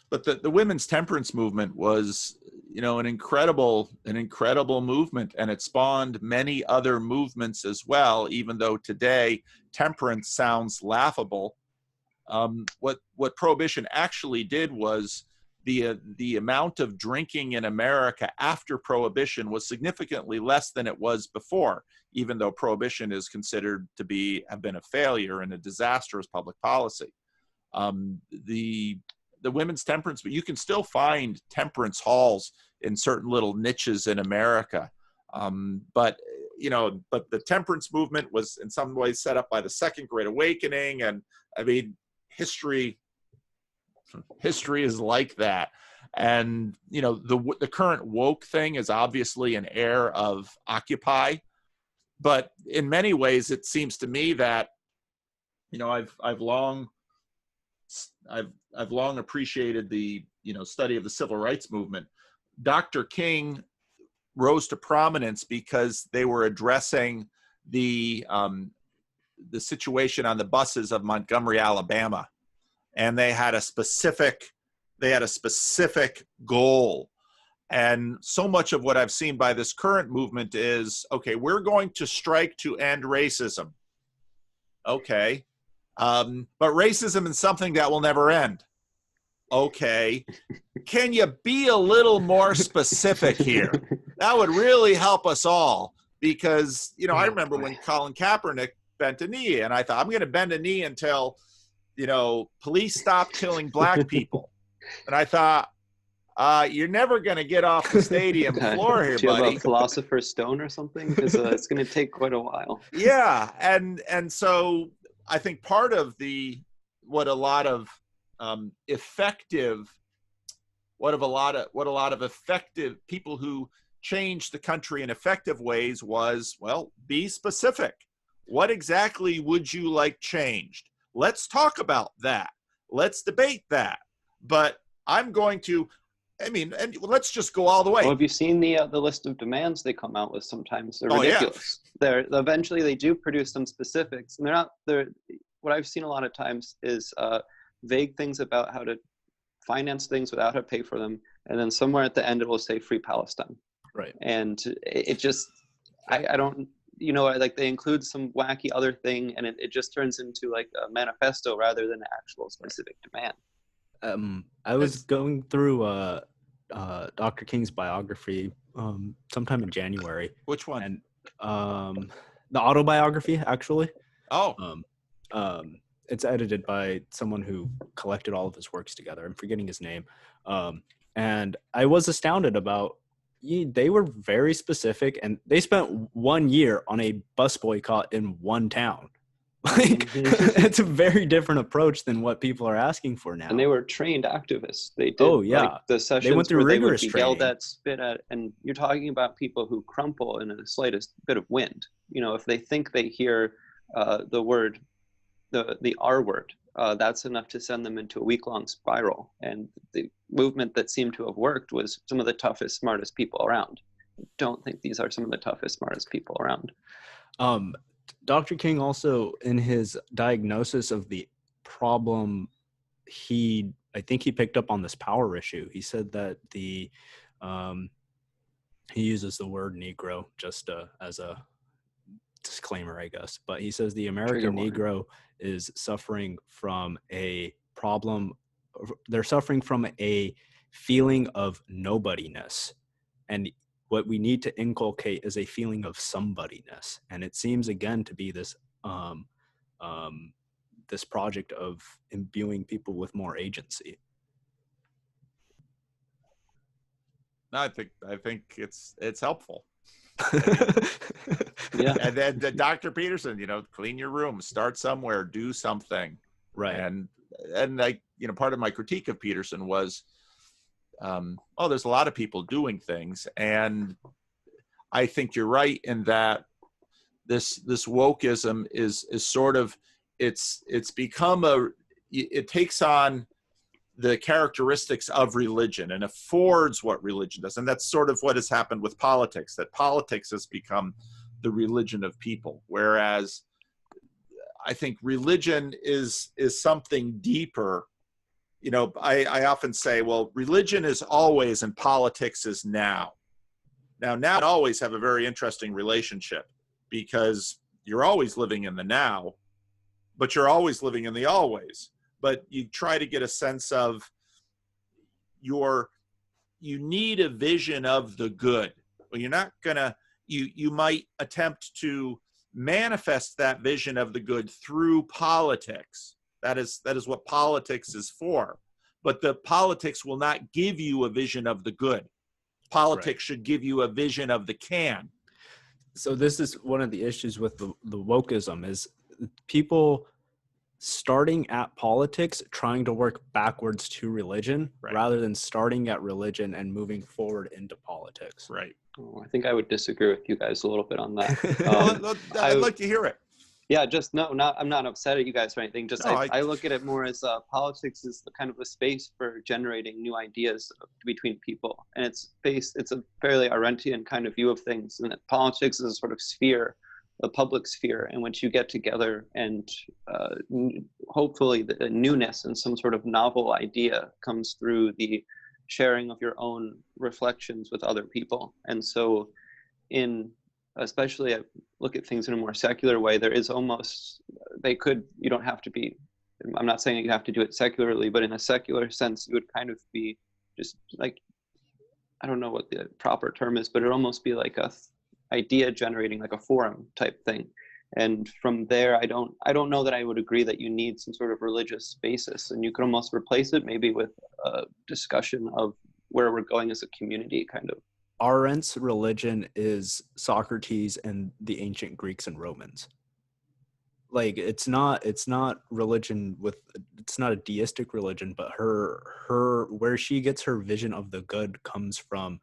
But the women's temperance movement was, an incredible movement, and it spawned many other movements as well, even though today temperance sounds laughable. What prohibition actually did was the amount of drinking in America after prohibition was significantly less than it was before, even though prohibition is considered to have been a failure and a disastrous public policy. The women's temperance, but you can still find temperance halls in certain little niches in America. But the temperance movement was in some ways set up by the Second Great Awakening. And history is like that. And, the current woke thing is obviously an heir of Occupy. But in many ways, it seems to me that, I've long appreciated the study of the civil rights movement. Dr. King rose to prominence because they were addressing the situation on the buses of Montgomery, Alabama, and they had a specific goal. And so much of what I've seen by this current movement is, okay, we're going to strike to end racism. Okay. But racism is something that will never end. Okay. Can you be a little more specific here? That would really help us all, because, I remember when Colin Kaepernick bent a knee, and I thought, I'm going to bend a knee until, police stop killing black people. And I thought, you're never going to get off the stadium floor here, buddy. Do you have a philosopher's stone or something? Because it's going to take quite a while. Yeah. And so I think part of what a lot of effective people who changed the country in effective ways was, well, be specific. What exactly would you like changed? Let's talk about that. Let's debate that. But I'm going to, I mean, and let's just go all the way. Well, have you seen the list of demands they come out with sometimes? They're Oh, yeah. ridiculous. Eventually they do produce some specifics, and what I've seen a lot of times is vague things about how to finance things without how to pay for them, and then somewhere at the end it will say free Palestine. Right. And it just, I don't, like they include some wacky other thing, and it just turns into like a manifesto rather than an actual specific demand. I was going through Dr. King's biography sometime in January. Which one? And the autobiography, actually. Oh. It's edited by someone who collected all of his works together. I'm forgetting his name. And I was astounded about, they were very specific, and they spent 1 year on a bus boycott in one town. Like, it's a very different approach than what people are asking for now. And they were trained activists. They did. Oh, yeah. Like, the sessions they went through where rigorous they would be training. yelled at, spit at, and you're talking about people who crumple in the slightest bit of wind. If they think they hear the word, the R word, that's enough to send them into a week-long spiral. And the movement that seemed to have worked was some of the toughest, smartest people around. I don't think these are some of the toughest, smartest people around. Dr. King also, in his diagnosis of the problem, I think he picked up on this power issue. He said that he uses the word Negro just as a disclaimer, I guess, but he says the American Negro is suffering from a problem. They're suffering from a feeling of nobodiness, and what we need to inculcate is a feeling of somebodyness. And it seems again to be this this project of imbuing people with more agency. No, I think it's helpful. Yeah. And then Dr. Peterson, clean your room, start somewhere, do something. Right. And like, part of my critique of Peterson was, there's a lot of people doing things. And I think you're right in that this wokism is sort of, it's become it takes on the characteristics of religion and affords what religion does. And that's sort of what has happened with politics, that politics has become the religion of people. Whereas I think religion is something deeper. I often say, well, religion is always and politics is now. Now and always have a very interesting relationship, because you're always living in the now, but you're always living in the always. But you try to get a sense of you need a vision of the good. Well, you're not gonna, you might attempt to manifest that vision of the good through politics. That is what politics is for. But the politics will not give you a vision of the good. Politics should give you a vision of the can. So this is one of the issues with the wokism, is people starting at politics, trying to work backwards to religion, rather than starting at religion and moving forward into politics. Right. Oh, I think I would disagree with you guys a little bit on that. I'd like to hear it. Yeah, I'm not upset at you guys or anything. Just I look at it more as politics is the kind of a space for generating new ideas between people, and it's a fairly Arendtian kind of view of things, and that politics is a sort of sphere, a public sphere, in which you get together and hopefully the newness and some sort of novel idea comes through the sharing of your own reflections with other people. And so especially I look at things in a more secular way, there is almost, you don't have to be, I'm not saying that you have to do it secularly, but in a secular sense, you would kind of be just like, I don't know what the proper term is, but it'd almost be like a idea generating, like a forum type thing. And from there, I don't know that I would agree that you need some sort of religious basis, and you could almost replace it maybe with a discussion of where we're going as a community, kind of. Arendt's religion is Socrates and the ancient Greeks and Romans. Like, it's not religion it's not a deistic religion, but her where she gets her vision of the good comes from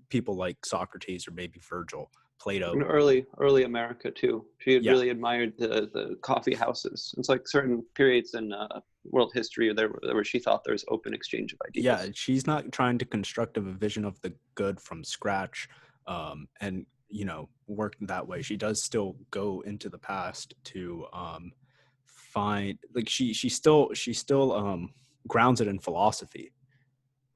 people like Socrates or maybe Virgil. Plato. In early America too. She had Yeah. really admired the coffee houses. It's like certain periods in world history where she thought there was open exchange of ideas. Yeah, she's not trying to construct a vision of the good from scratch, and work that way. She does still go into the past to find, like, she still grounds it in philosophy,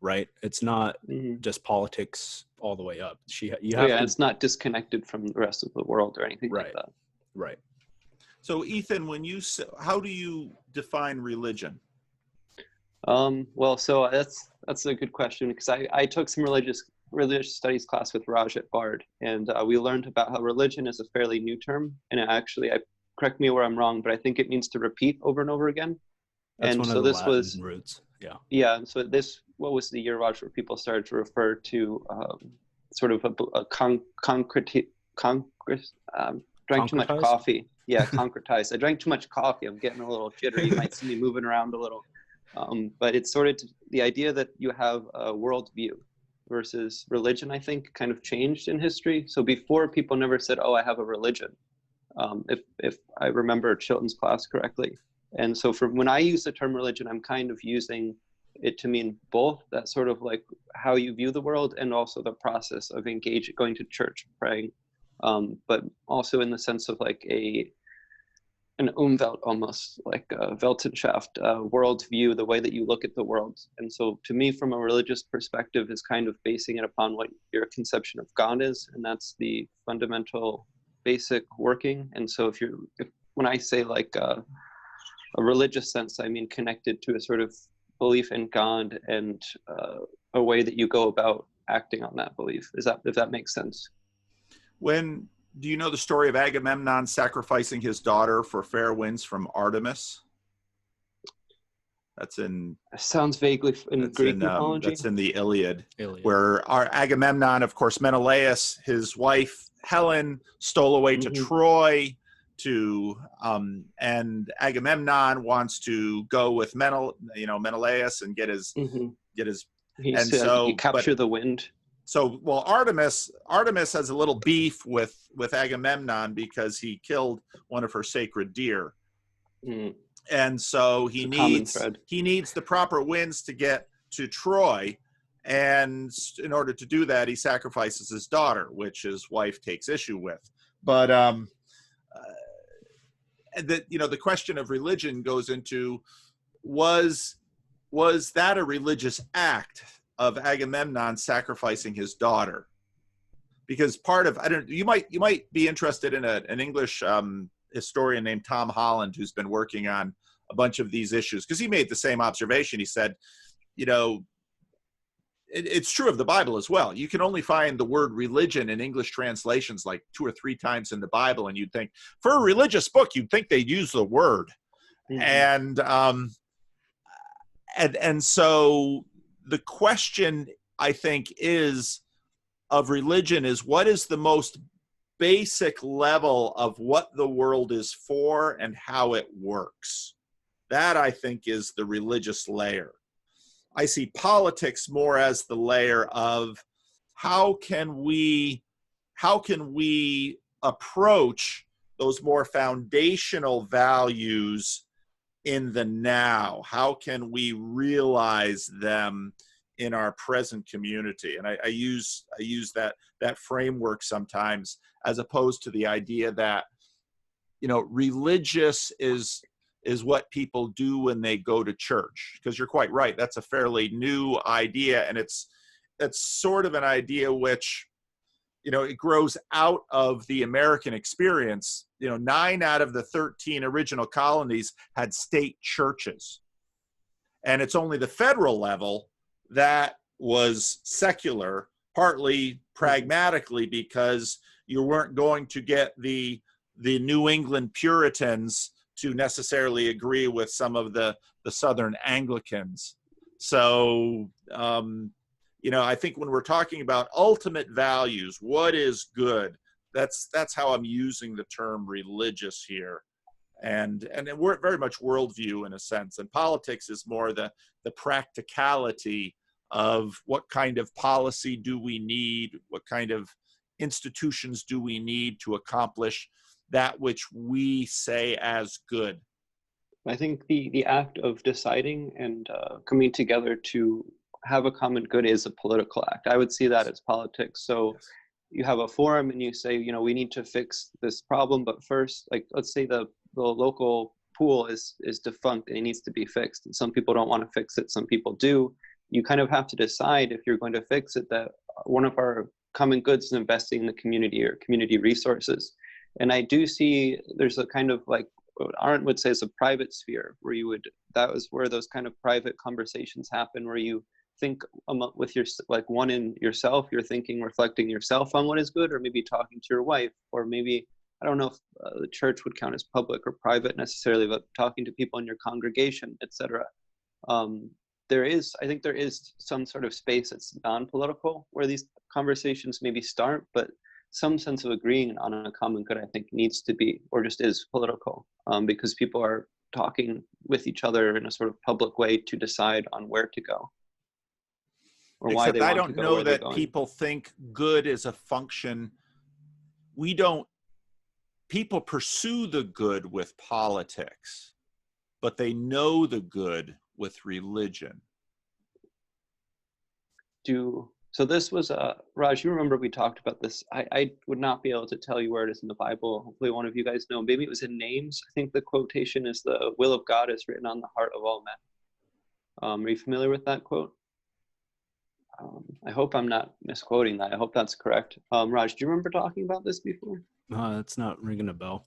right? It's not just politics all the way up. It's not disconnected from the rest of the world or anything like that. Right. So Ethan, how do you define religion? Well, so that's a good question, because I took some religious studies class with Raj at Bard, and we learned about how religion is a fairly new term, and correct me where I'm wrong, but I think it means to repeat over and over again. That's one of the Latin roots. Yeah. Yeah. So what was the year, Raj, where people started to refer to sort of a concrete. Drank too much coffee. Yeah, concretize. I drank too much coffee. I'm getting a little jittery. You might see me moving around a little. But it's sort of the idea that you have a worldview versus religion, I think, kind of changed in history. So before, people never said, oh, I have a religion, if I remember Chilton's class correctly. And so when I use the term religion, I'm kind of using it to mean both that sort of like how you view the world and also the process of going to church, praying, but also in the sense of like an Umwelt, almost like a Weltanschauung, worldview, the way that you look at the world. And so to me, from a religious perspective, is kind of basing it upon what your conception of God is, and that's the fundamental basic working. And so when I say like a religious sense, I mean connected to a sort of belief in God and a way that you go about acting on that belief. If that makes sense? Do you know the story of Agamemnon sacrificing his daughter for fair winds from Artemis? Sounds vaguely in Greek mythology. That's in the Iliad. Where our Agamemnon, of course, Menelaus, his wife Helen, stole away to Troy. And Agamemnon wants to go with Menelaus and get his. He capture the wind. So, well, Artemis has a little beef with Agamemnon because he killed one of her sacred deer. And so he needs the proper winds to get to Troy. And in order to do that, he sacrifices his daughter, which his wife takes issue with. But the question of religion goes into, was that a religious act of Agamemnon sacrificing his daughter? Because you might be interested in an English historian named Tom Holland, who's been working on a bunch of these issues, because he made the same observation. He said, it's true of the Bible as well. You can only find the word religion in English translations like 2 or 3 times in the Bible, and you'd think, for a religious book, you'd think they'd use the word. And so the question, I think, of religion is, what is the most basic level of what the world is for and how it works? That, I think, is the religious layer. I see politics more as the layer of how can we approach those more foundational values in the now? How can we realize them in our present community? And I use that framework sometimes, as opposed to the idea that religious is what people do when they go to church, because you're quite right, that's a fairly new idea, and it's sort of an idea which it grows out of the American experience. 9 out of the 13 original colonies had state churches, and it's only the federal level that was secular, partly pragmatically because you weren't going to get the New England Puritans to necessarily agree with some of the Southern Anglicans. So, I think when we're talking about ultimate values, what is good, that's how I'm using the term religious here. And we're very much worldview in a sense. And politics is more the practicality of what kind of policy do we need, what kind of institutions do we need to accomplish that which we say as good? I think the act of deciding and coming together to have a common good is a political act. I would see that as politics. So Yes. you have a forum and you say, we need to fix this problem, but first, like, let's say the local pool is defunct and it needs to be fixed. And some people don't want to fix it, some people do. You kind of have to decide, if you're going to fix it, that one of our common goods is investing in the community or community resources. And I do see there's a kind of, like, what Arendt would say is a private sphere, where that was where those kind of private conversations happen, where you think with your, like, one in yourself, you're thinking, reflecting yourself on what is good, or maybe talking to your wife, or maybe, I don't know if the church would count as public or private necessarily, but talking to people in your congregation, etc. I think there is some sort of space that's non-political where these conversations maybe start, but some sense of agreeing on a common good, I think, needs to be, or just is, political, because people are talking with each other in a sort of public way to decide on where to go. Or why Except they I want don't to go know where they're that going. people think good is a function. People pursue the good with politics, but they know the good with religion. So this was, Raj, you remember we talked about this. I would not be able to tell you where it is in the Bible. Hopefully one of you guys know. Maybe it was in Names. I think the quotation is, "The will of God is written on the heart of all men." Are you familiar with that quote? I hope I'm not misquoting that. I hope that's correct. Raj, do you remember talking about this before? It's not ringing a bell.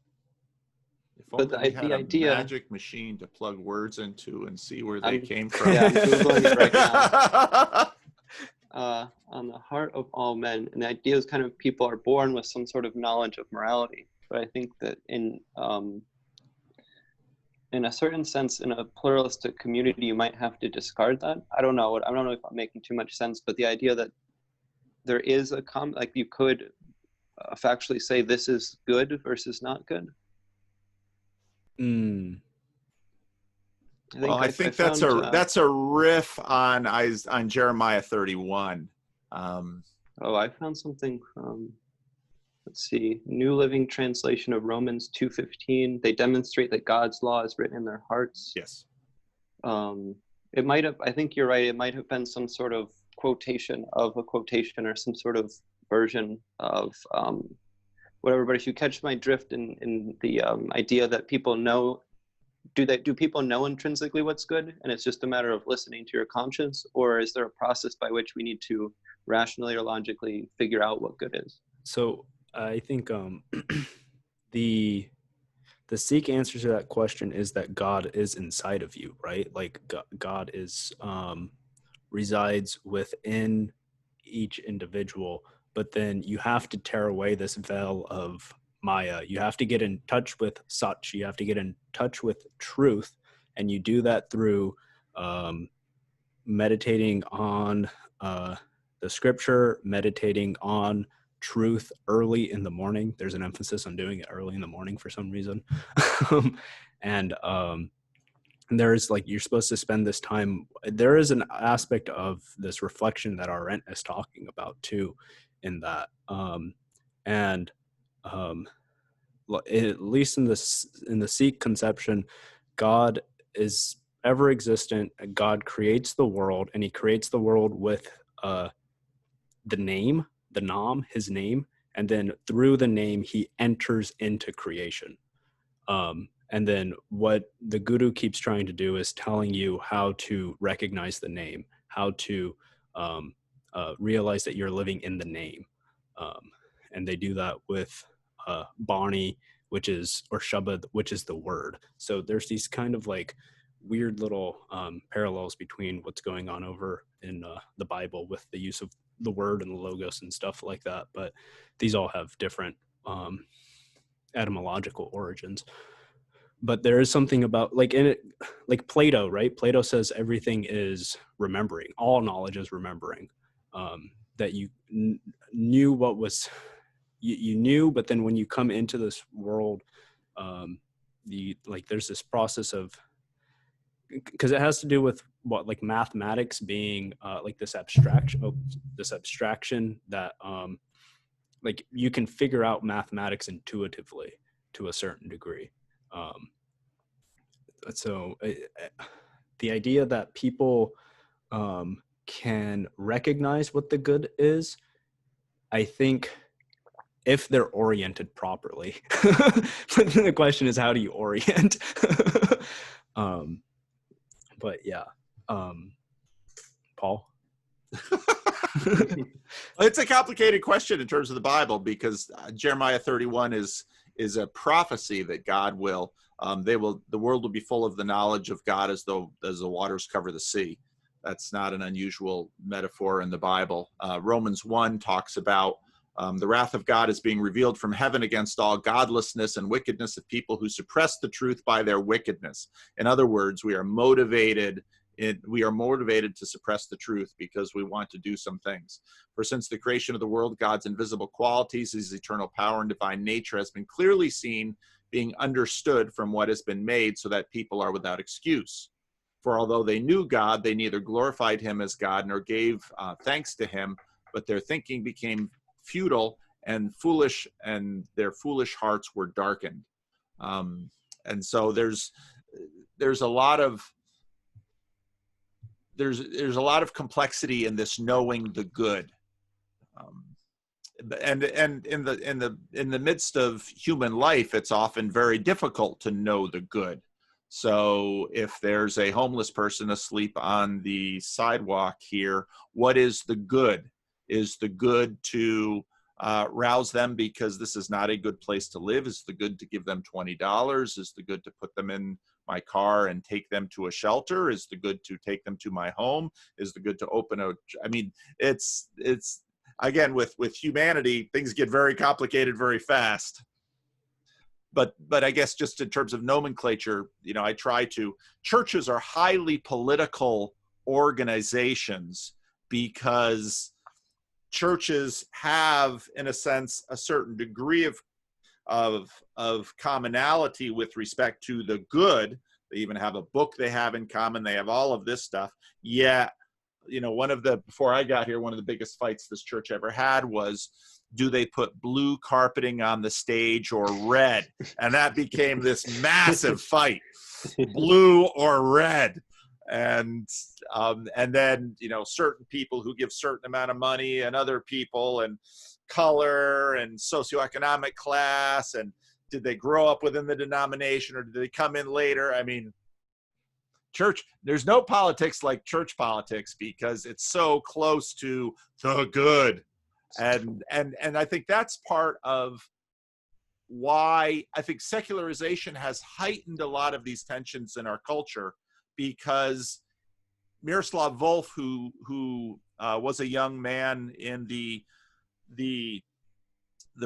If But only we had the a idea, magic machine to plug words into and see where they came from. Yeah, I'm Googling it right now. On the heart of all men. And the idea is kind of people are born with some sort of knowledge of morality. But I think that in a certain sense, in a pluralistic community, you might have to discard that. I don't know if I'm making too much sense, but the idea that there is like, you could factually say this is good versus not good. I think that's a riff on Jeremiah 31. I found something from, let's see, New Living Translation of Romans 2:15. They demonstrate that God's law is written in their hearts. Yes. It might have, I think you're right, it might have been some sort of quotation of a quotation, or some sort of version of whatever. But if you catch my drift in the idea that people know, do people know intrinsically what's good, and it's just a matter of listening to your conscience, or is there a process by which we need to rationally or logically figure out what good is? So I think the Sikh answer to that question is that God is inside of you, right? Like God is resides within each individual, but then you have to tear away this veil of Maya. You have to get in touch with Sach. You have to get in touch with truth, and you do that through meditating on the scripture, meditating on truth early in the morning. There's an emphasis on doing it early in the morning for some reason. And there's, like, you're supposed to spend this time. There is an aspect of this reflection that Arendt is talking about too, in that. At least in the Sikh conception, God is ever existent. God creates the world, and he creates the world with the name, the Nam, his name, and then through the name he enters into creation. And then what the guru keeps trying to do is telling you how to recognize the name, how to realize that you're living in the name. And they do that with Bani, or Shabad, which is the word. So there's these kind of like weird little parallels between what's going on over in the Bible with the use of the word and the logos and stuff like that. But these all have different etymological origins. But there is something about, like, in it, like Plato, right? Plato says everything is remembering. All knowledge is remembering. That you knew what was, you knew, but then when you come into this world, there's this process of, because it has to do with what, like mathematics being like this abstraction that like you can figure out mathematics intuitively to a certain degree. So the idea that people can recognize what the good is, I think, if they're oriented properly. But then the question is, how do you orient? But yeah, Paul? It's a complicated question in terms of the Bible, because Jeremiah 31 is a prophecy that God will, the world will be full of the knowledge of God as the waters cover the sea. That's not an unusual metaphor in the Bible. Romans 1 talks about the wrath of God is being revealed from heaven against all godlessness and wickedness of people who suppress the truth by their wickedness. In other words, we are motivated to suppress the truth because we want to do some things. For since the creation of the world, God's invisible qualities, his eternal power and divine nature has been clearly seen, being understood from what has been made, so that people are without excuse. For although they knew God, they neither glorified him as God nor gave thanks to him, but their thinking became futile and foolish, and their foolish hearts were darkened. And so there's a lot of complexity in this knowing the good, and in the midst of human life, it's often very difficult to know the good. So if there's a homeless person asleep on the sidewalk here, what is the good? Is the good to rouse them because this is not a good place to live? Is the good to give them $20? Is the good to put them in my car and take them to a shelter? Is the good to take them to my home? Is the good to open it's again, with humanity, things get very complicated very fast. But I guess just in terms of nomenclature, churches are highly political organizations because churches have, in a sense, a certain degree of commonality with respect to the good. They even have a book they have in common. They have all of this stuff. Yet, before I got here, one of the biggest fights this church ever had was, do they put blue carpeting on the stage or red? And that became this massive fight, blue or red. And then, certain people who give certain amount of money, and other people, and color and socioeconomic class, and did they grow up within the denomination or did they come in later? I mean, church, there's no politics like church politics because it's so close to the good. And I think that's part of why I think secularization has heightened a lot of these tensions in our culture, because Miroslav Volf, who was a young man in the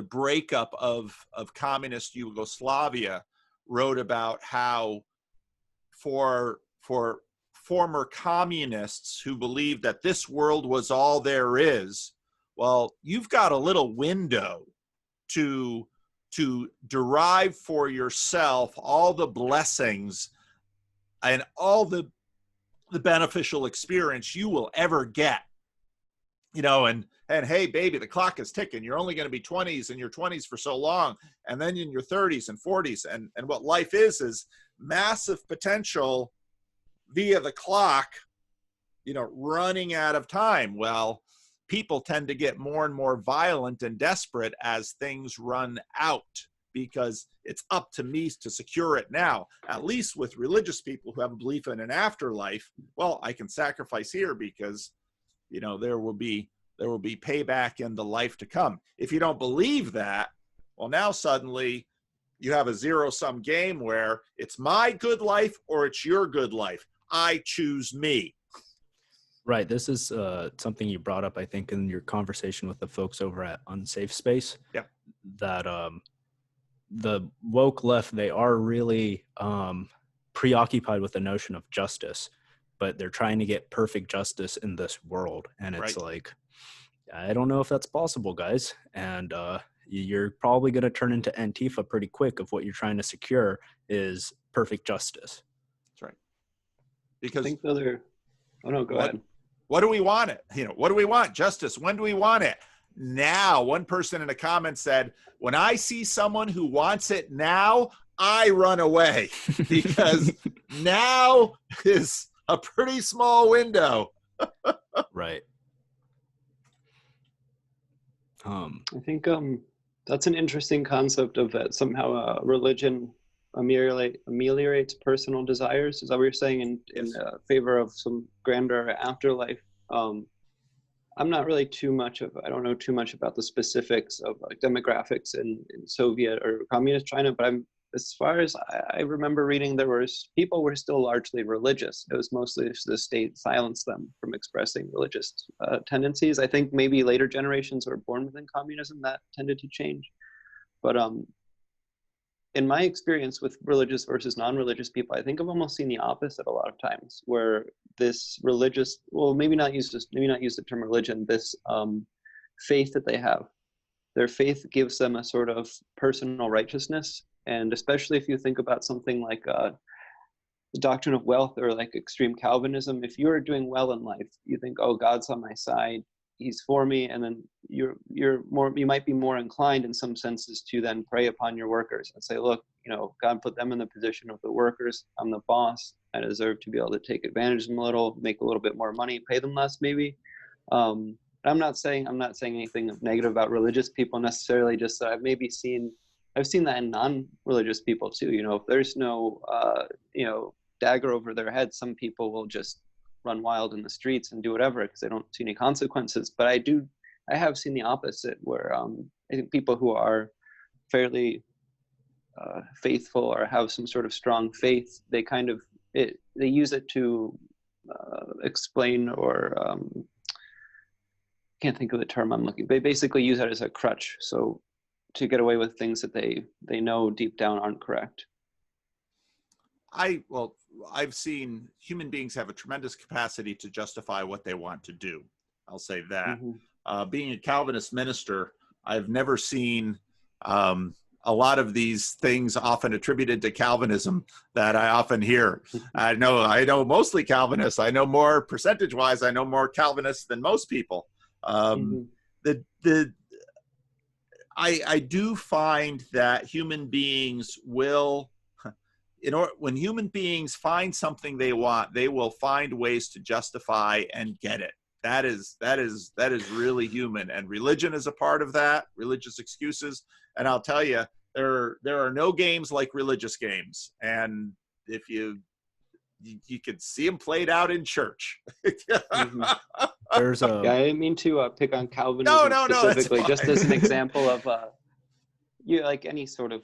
breakup of communist Yugoslavia, wrote about how for former communists who believed that this world was all there is, well, you've got a little window to derive for yourself all the blessings and all the beneficial experience you will ever get. And hey, baby, the clock is ticking. You're only going to be 20s in your 20s for so long, and then in your 30s and 40s. And what life is massive potential via the clock, running out of time. Well, people tend to get more and more violent and desperate as things run out, because it's up to me to secure it now. At least with religious people who have a belief in an afterlife, well, I can sacrifice here because, there will be payback in the life to come. If you don't believe that, well, now suddenly you have a zero-sum game where it's my good life or it's your good life. I choose me. Right. This is something you brought up, I think, in your conversation with the folks over at Unsafe Space. Yeah. That the woke left, they are really preoccupied with the notion of justice, but they're trying to get perfect justice in this world. And it's right. like, I don't know if that's possible, guys. And you're probably going to turn into Antifa pretty quick if what you're trying to secure is perfect justice. That's right. Because I think go ahead. What do we want it? What do we want? Justice. When do we want it? now. One person in the comments said, when I see someone who wants it now, I run away because now is a pretty small window. Right. I think that's an interesting concept of that somehow religion ameliorates personal desires. Is that what you're saying in Yes. favor of some grander afterlife? I'm not really I don't know too much about the specifics of like demographics in Soviet or communist China, but as far as I remember reading, people were still largely religious. It was mostly the state silenced them from expressing religious tendencies. I think maybe later generations were born within communism that tended to change. But in my experience with religious versus non-religious people, I think I've almost seen the opposite a lot of times, where this religious, well, maybe not use the term religion, this faith that they have, their faith gives them a sort of personal righteousness. And especially if you think about something like the doctrine of wealth or like extreme Calvinism, if you're doing well in life, you think, oh, God's on my side, he's for me, and then you might be more inclined in some senses to then prey upon your workers and say, look, God put them in the position of the workers. I'm the boss. I deserve to be able to take advantage of them a little, make a little bit more money, pay them less maybe. I'm not saying anything negative about religious people necessarily, just that I've seen that in non-religious people too. If there's no dagger over their head, some people will just run wild in the streets and do whatever because they don't see any consequences. But I have seen the opposite, where I think people who are fairly faithful or have some sort of strong faith, they use it to explain or can't think of the term I'm looking. They basically use it as a crutch, so to get away with things that they know deep down aren't correct. I've seen human beings have a tremendous capacity to justify what they want to do. I'll say that. Mm-hmm. Being a Calvinist minister, I've never seen a lot of these things often attributed to Calvinism that I often hear. I know mostly Calvinists. I know more percentage-wise. I know more Calvinists than most people. Mm-hmm. I do find that human beings will, when human beings find something they want, they will find ways to justify and get it. That is really human, and religion is a part of that. Religious excuses, and I'll tell you, there are no games like religious games, and if you could see them played out in church. Mm-hmm. I didn't mean to pick on Calvinism specifically, just as an example of like any sort of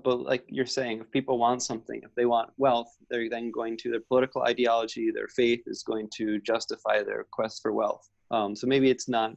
like you're saying, if people want something, if they want wealth, they're then going to their political ideology, their faith is going to justify their quest for wealth. So maybe it's not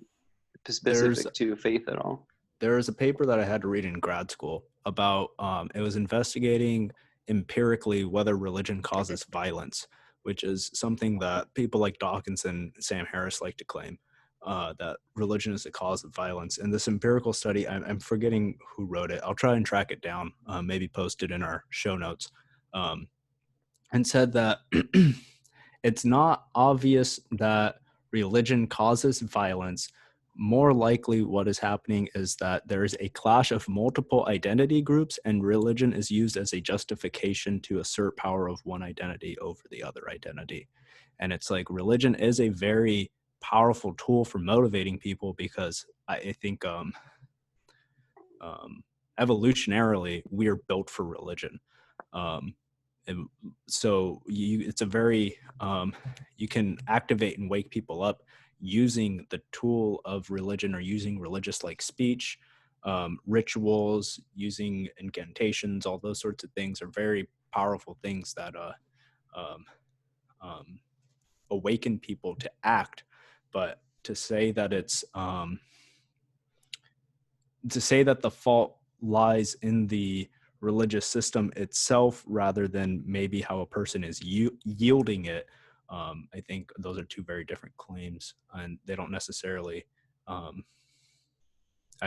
specific to faith at all. There is a paper that I had to read in grad school about it was investigating empirically whether religion causes violence, which is something that people like Dawkins and Sam Harris like to claim, that religion is the cause of violence. And this empirical study, I'm forgetting who wrote it. I'll try and track it down, maybe post it in our show notes, and said that it's not obvious that religion causes violence. More likely what is happening is that there is a clash of multiple identity groups, and religion is used as a justification to assert power of one identity over the other identity. And it's like religion is a very powerful tool for motivating people, because I think evolutionarily we are built for religion. And so it's a very you can activate and wake people up using the tool of religion, or using religious like speech, rituals, using incantations. All those sorts of things are very powerful things that awaken people to act. But to say that it's to say that the fault lies in the religious system itself rather than maybe how a person is yielding it, I think those are two very different claims, and they don't necessarily I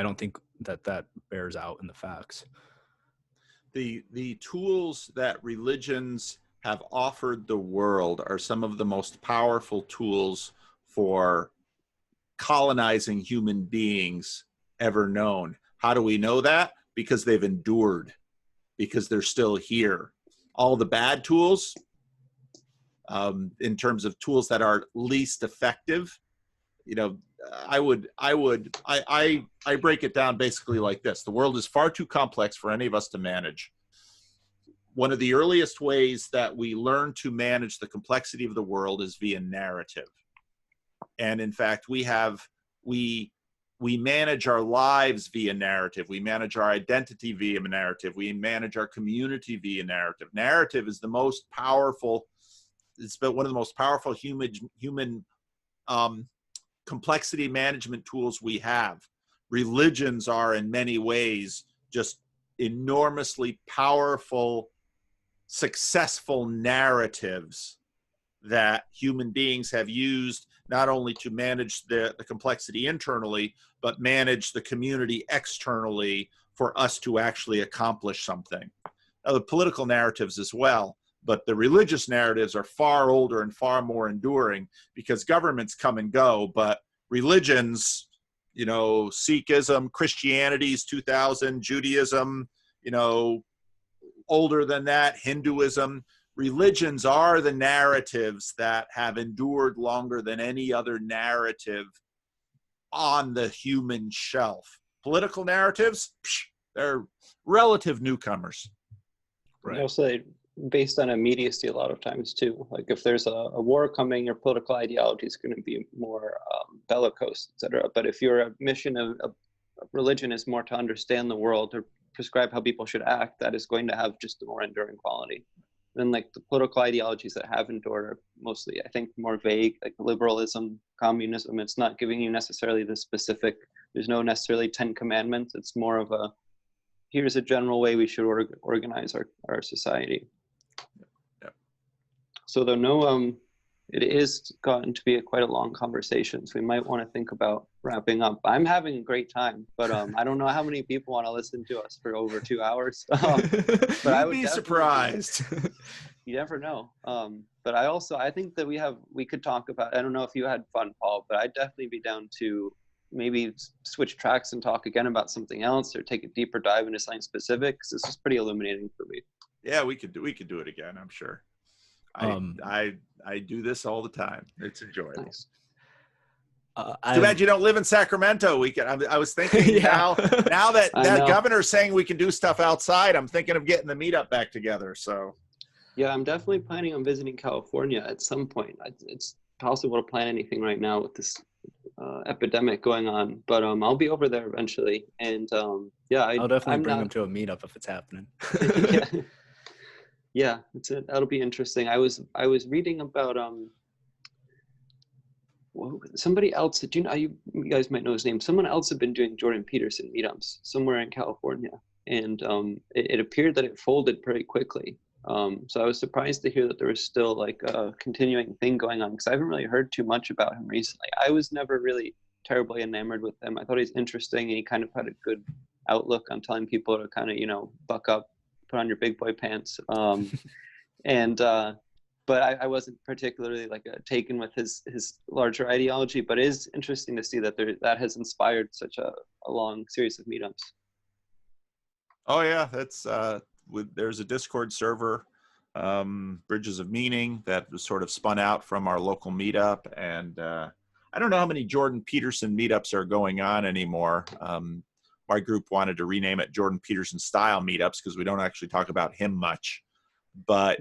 don't think that bears out in the facts. The tools that religions have offered the world are some of the most powerful tools for colonizing human beings ever known. How do we know that? Because they've endured, because they're still here. All the bad tools, in terms of tools that are least effective, you know, I break it down basically like this. The world is far too complex for any of us to manage. One of the earliest ways that we learn to manage the complexity of the world is via narrative. And in fact, we manage our lives via narrative. We manage our identity via narrative. We manage our community via narrative. Narrative is the most powerful, it's been one of the most powerful human complexity management tools we have. Religions are in many ways just enormously powerful, successful narratives that human beings have used not only to manage the complexity internally, but manage the community externally for us to actually accomplish something. Now, the political narratives as well, but the religious narratives are far older and far more enduring because governments come and go, but religions, you know, Sikhism, Christianity's 2000, Judaism, you know, older than that, Hinduism. Religions are the narratives that have endured longer than any other narrative on the human shelf. Political narratives, they're relative newcomers. Right. Also, based on immediacy a lot of times too. Like if there's a war coming, your political ideology is going to be more bellicose, etc. But if your mission of religion is more to understand the world or prescribe how people should act, that is going to have just a more enduring quality. Then like the political ideologies that have endured are mostly, I think, more vague, like liberalism, communism. It's not giving you necessarily the specific, there's no necessarily 10 commandments. It's more of a, here's a general way we should organize our society. Yep. So though no, it is gotten to be quite a long conversation, so we might want to think about wrapping up. I'm having a great time, but I don't know how many people want to listen to us for over 2 hours. But I would be surprised. You never know. But I think that we could talk about, I don't know if you had fun, Paul, but I'd definitely be down to maybe switch tracks and talk again about something else or take a deeper dive into something specific, because this is pretty illuminating for me. Yeah, we could do it again, I'm sure. I do this all the time. It's enjoyable. Nice. Too bad you don't live in Sacramento. I was thinking yeah. now that governor's saying we can do stuff outside, I'm thinking of getting the meetup back together. So yeah, I'm definitely planning on visiting California at some point. It's possible to plan anything right now with this epidemic going on, but I'll be over there eventually. And yeah, I'll definitely bring them to a meetup if it's happening. Yeah. Yeah, that'll be interesting. I was reading about somebody else. Do you know? You guys might know his name. Someone else had been doing Jordan Peterson meetups somewhere in California, and it appeared that it folded pretty quickly. So I was surprised to hear that there was still like a continuing thing going on, because I haven't really heard too much about him recently. I was never really terribly enamored with him. I thought he's interesting, and he kind of had a good outlook on telling people to kind of buck up, put on your big boy pants. But I wasn't particularly taken with his larger ideology, but it is interesting to see that that has inspired such a long series of meetups. Oh yeah, that's there's a Discord server, Bridges of Meaning, that was sort of spun out from our local meetup, and I don't know how many Jordan Peterson meetups are going on anymore. My group wanted to rename it Jordan Peterson Style Meetups because we don't actually talk about him much. But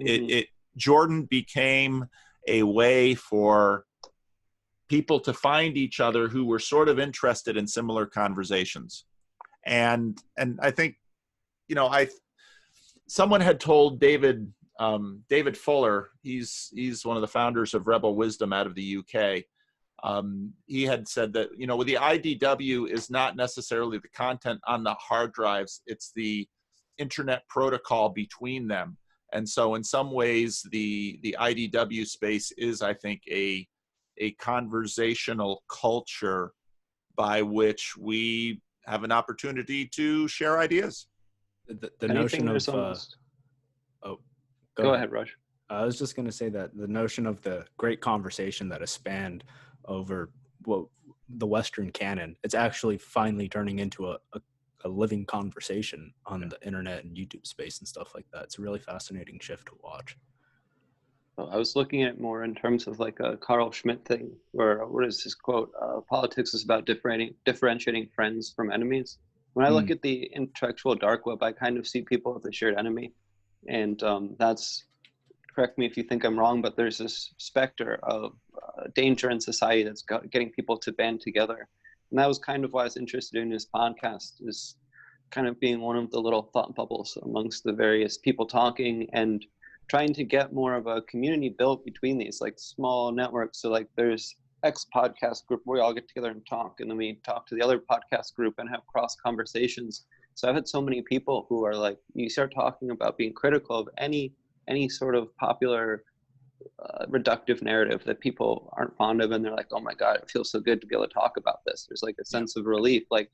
Jordan became a way for people to find each other who were sort of interested in similar conversations. And I think, someone had told David Fuller, he's one of the founders of Rebel Wisdom out of the UK. He had said that, with the IDW is not necessarily the content on the hard drives, it's the internet protocol between them. And so in some ways, the IDW space is, I think, a conversational culture by which we have an opportunity to share ideas. The notion of... Go ahead, Raj. I was just going to say that the notion of the great conversation that has spanned over the Western canon. It's actually finally turning into a living conversation on the internet and YouTube space and stuff like that. It's a really fascinating shift to watch. Well, I was looking at it more in terms of like a Karl Schmidt thing, where what is his quote? Politics is about differentiating friends from enemies. When I look at the intellectual dark web, I kind of see people as a shared enemy, and that's, correct me if you think I'm wrong, but there's this specter of danger in society that's getting people to band together. And that was kind of why I was interested in this podcast, is kind of being one of the little thought bubbles amongst the various people talking and trying to get more of a community built between these like small networks. So like there's X podcast group where we all get together and talk, and then we talk to the other podcast group and have cross conversations. So I've had so many people who are like, you start talking about being critical of any sort of popular reductive narrative that people aren't fond of, and they're like, oh my God, it feels so good to be able to talk about this. There's like a sense of relief. Like,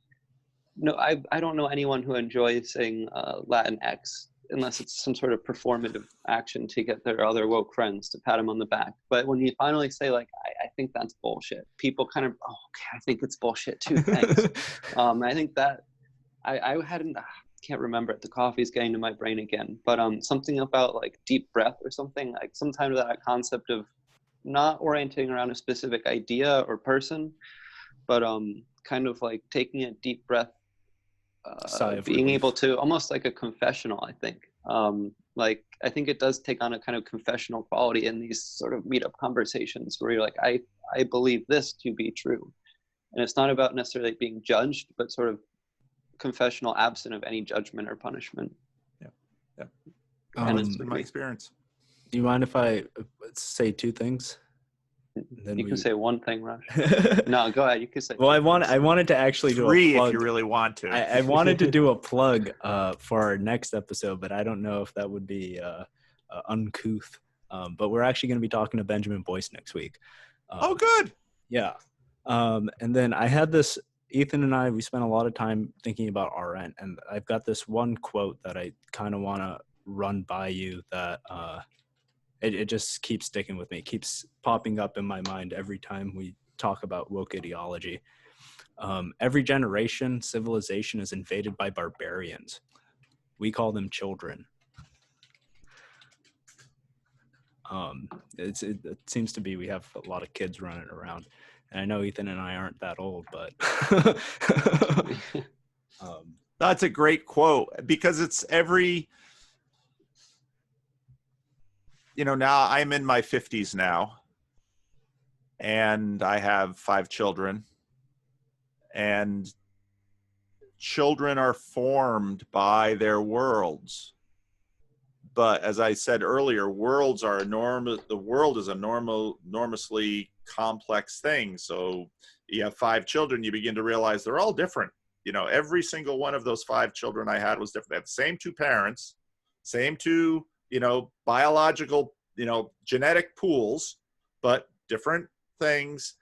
no, I don't know anyone who enjoys saying Latin X unless it's some sort of performative action to get their other woke friends to pat them on the back. But when you finally say like, I think that's bullshit, people kind of, oh, okay, I think it's bullshit too, thanks. I think that I hadn't, can't remember it, the coffee's getting to my brain again, but something about like deep breath or something, like sometimes that concept of not orienting around a specific idea or person, but kind of like taking a deep breath, being able to, almost like a confessional, I think. Like, I think it does take on a kind of confessional quality in these sort of meetup conversations where you're like, I believe this to be true. And it's not about necessarily being judged, but sort of confessional, absent of any judgment or punishment. Yeah. And It's been my experience. Do you mind if I say two things? Then you can say one thing, Raj. No, go ahead. You can say. Well, I wanted to actually do three a plug. If you really want to. I wanted to do a plug for our next episode, but I don't know if that would be uncouth. But we're actually going to be talking to Benjamin Boyce next week. Oh, good. Yeah. And then I had this, Ethan and I, we spent a lot of time thinking about Arendt, and I've got this one quote that I kind of want to run by you that it just keeps sticking with me. It keeps popping up in my mind every time we talk about woke ideology. Every generation, civilization is invaded by barbarians. We call them children. It seems to be we have a lot of kids running around. And I know Ethan and I aren't that old, but that's a great quote, because it's every, now I'm in my 50s now, and I have 5 children, and children are formed by their worlds. But as I said earlier, worlds are enormous. The world is enormously complex thing. So you have 5 children, you begin to realize they're all different. Every single one of those 5 children I had was different. They have the same 2 parents, same 2, biological, genetic pools, but different things,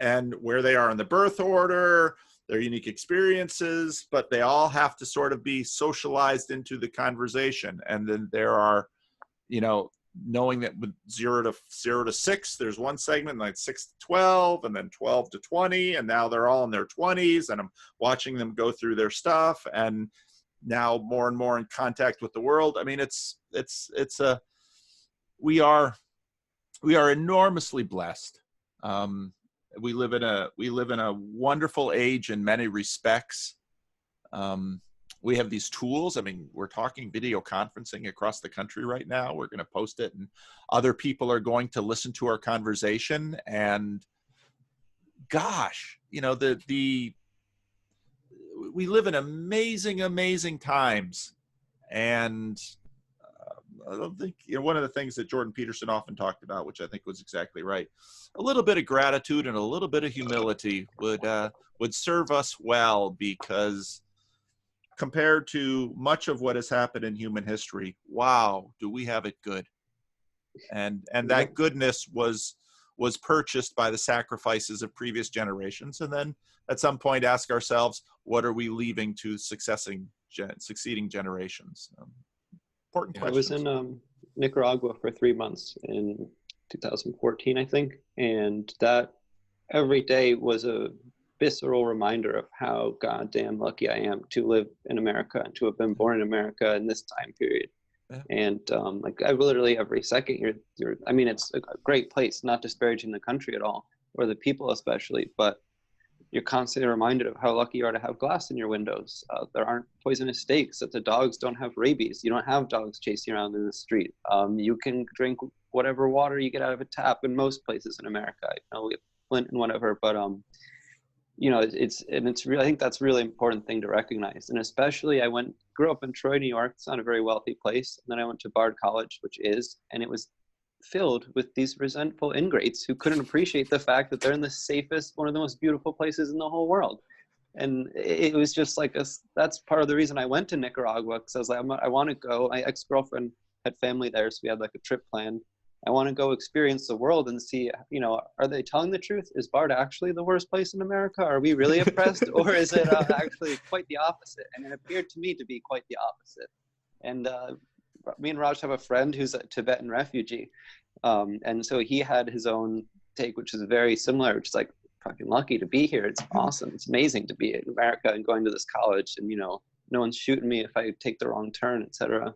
and where they are in the birth order, their unique experiences, but they all have to sort of be socialized into the conversation. And then there are, knowing that with 0 to 6, there's one segment, like 6 to 12, and then 12 to 20, and now they're all in their 20s, and I'm watching them go through their stuff, and now more and more in contact with the world. I mean, we are enormously blessed. We live in a wonderful age in many respects. We have these tools. I mean, we're talking video conferencing across the country right now. We're going to post it, and other people are going to listen to our conversation. And gosh, we live in amazing times. And I don't think, one of the things that Jordan Peterson often talked about, which I think was exactly right, a little bit of gratitude and a little bit of humility would serve us well, because compared to much of what has happened in human history, wow, do we have it good. And that goodness was purchased by the sacrifices of previous generations. And then at some point ask ourselves, what are we leaving to succeeding generations? Important questions. I was in Nicaragua for 3 months in 2014, I think. And that, every day was a visceral reminder of how goddamn lucky I am to live in America and to have been born in America in this time period. Yeah. And like I literally every second you're I mean, it's a great place, not disparaging the country at all or the people especially, but you're constantly reminded of how lucky you are to have glass in your windows. There aren't poisonous snakes, that the dogs don't have rabies. You don't have dogs chasing around in the street. You can drink whatever water you get out of a tap in most places in America. You know, we have Flint and whatever, but you know, it's really, I think that's a really important thing to recognize. And especially grew up in Troy, New York. It's not a very wealthy place. And then I went to Bard College, and it was filled with these resentful ingrates who couldn't appreciate the fact that they're in the safest, one of the most beautiful places in the whole world. And it was just like, that's part of the reason I went to Nicaragua, because I was like, I want to go. My ex-girlfriend had family there, so we had like a trip planned. I want to go experience the world and see, you know, are they telling the truth? Is Bard actually the worst place in America? Are we really oppressed? Or is it actually quite the opposite? And it appeared to me to be quite the opposite. And me and Raj have a friend who's a Tibetan refugee. And so he had his own take, which is very similar, which is like, fucking lucky to be here. It's awesome. It's amazing to be in America and going to this college. And, you know, no one's shooting me if I take the wrong turn, etc.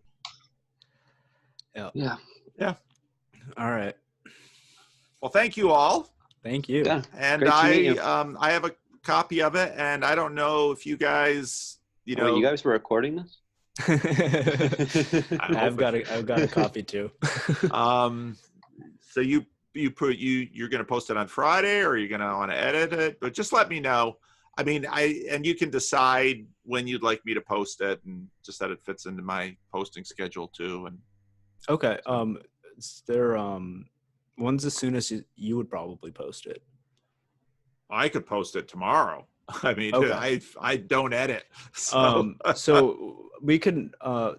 Yeah. All right. Well, thank you all. Thank you. Yeah, and I have a copy of it, and I don't know if you guys, you know, you guys were recording this. I've got a copy too. So you're going to post it on Friday, or you're going to want to edit it? But just let me know. I mean, and you can decide when you'd like me to post it, and just that it fits into my posting schedule too. And okay. There when's as soon as you would probably post it? I could post it tomorrow. I mean, okay. I don't edit. So, so we can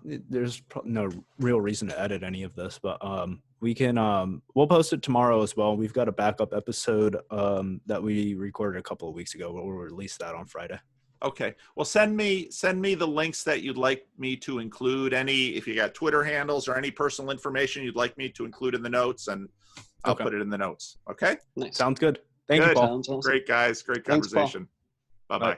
there's no real reason to edit any of this, but we can we'll post it tomorrow as well. We've got a backup episode that we recorded a couple of weeks ago. We'll release that on Friday. Okay. Well, send me the links that you'd like me to include. If you got Twitter handles or any personal information you'd like me to include in the notes, and I'll put it in the notes. Okay. Nice. Sounds good. Thank you, Paul. Awesome. Great, guys. Great conversation. Bye-bye.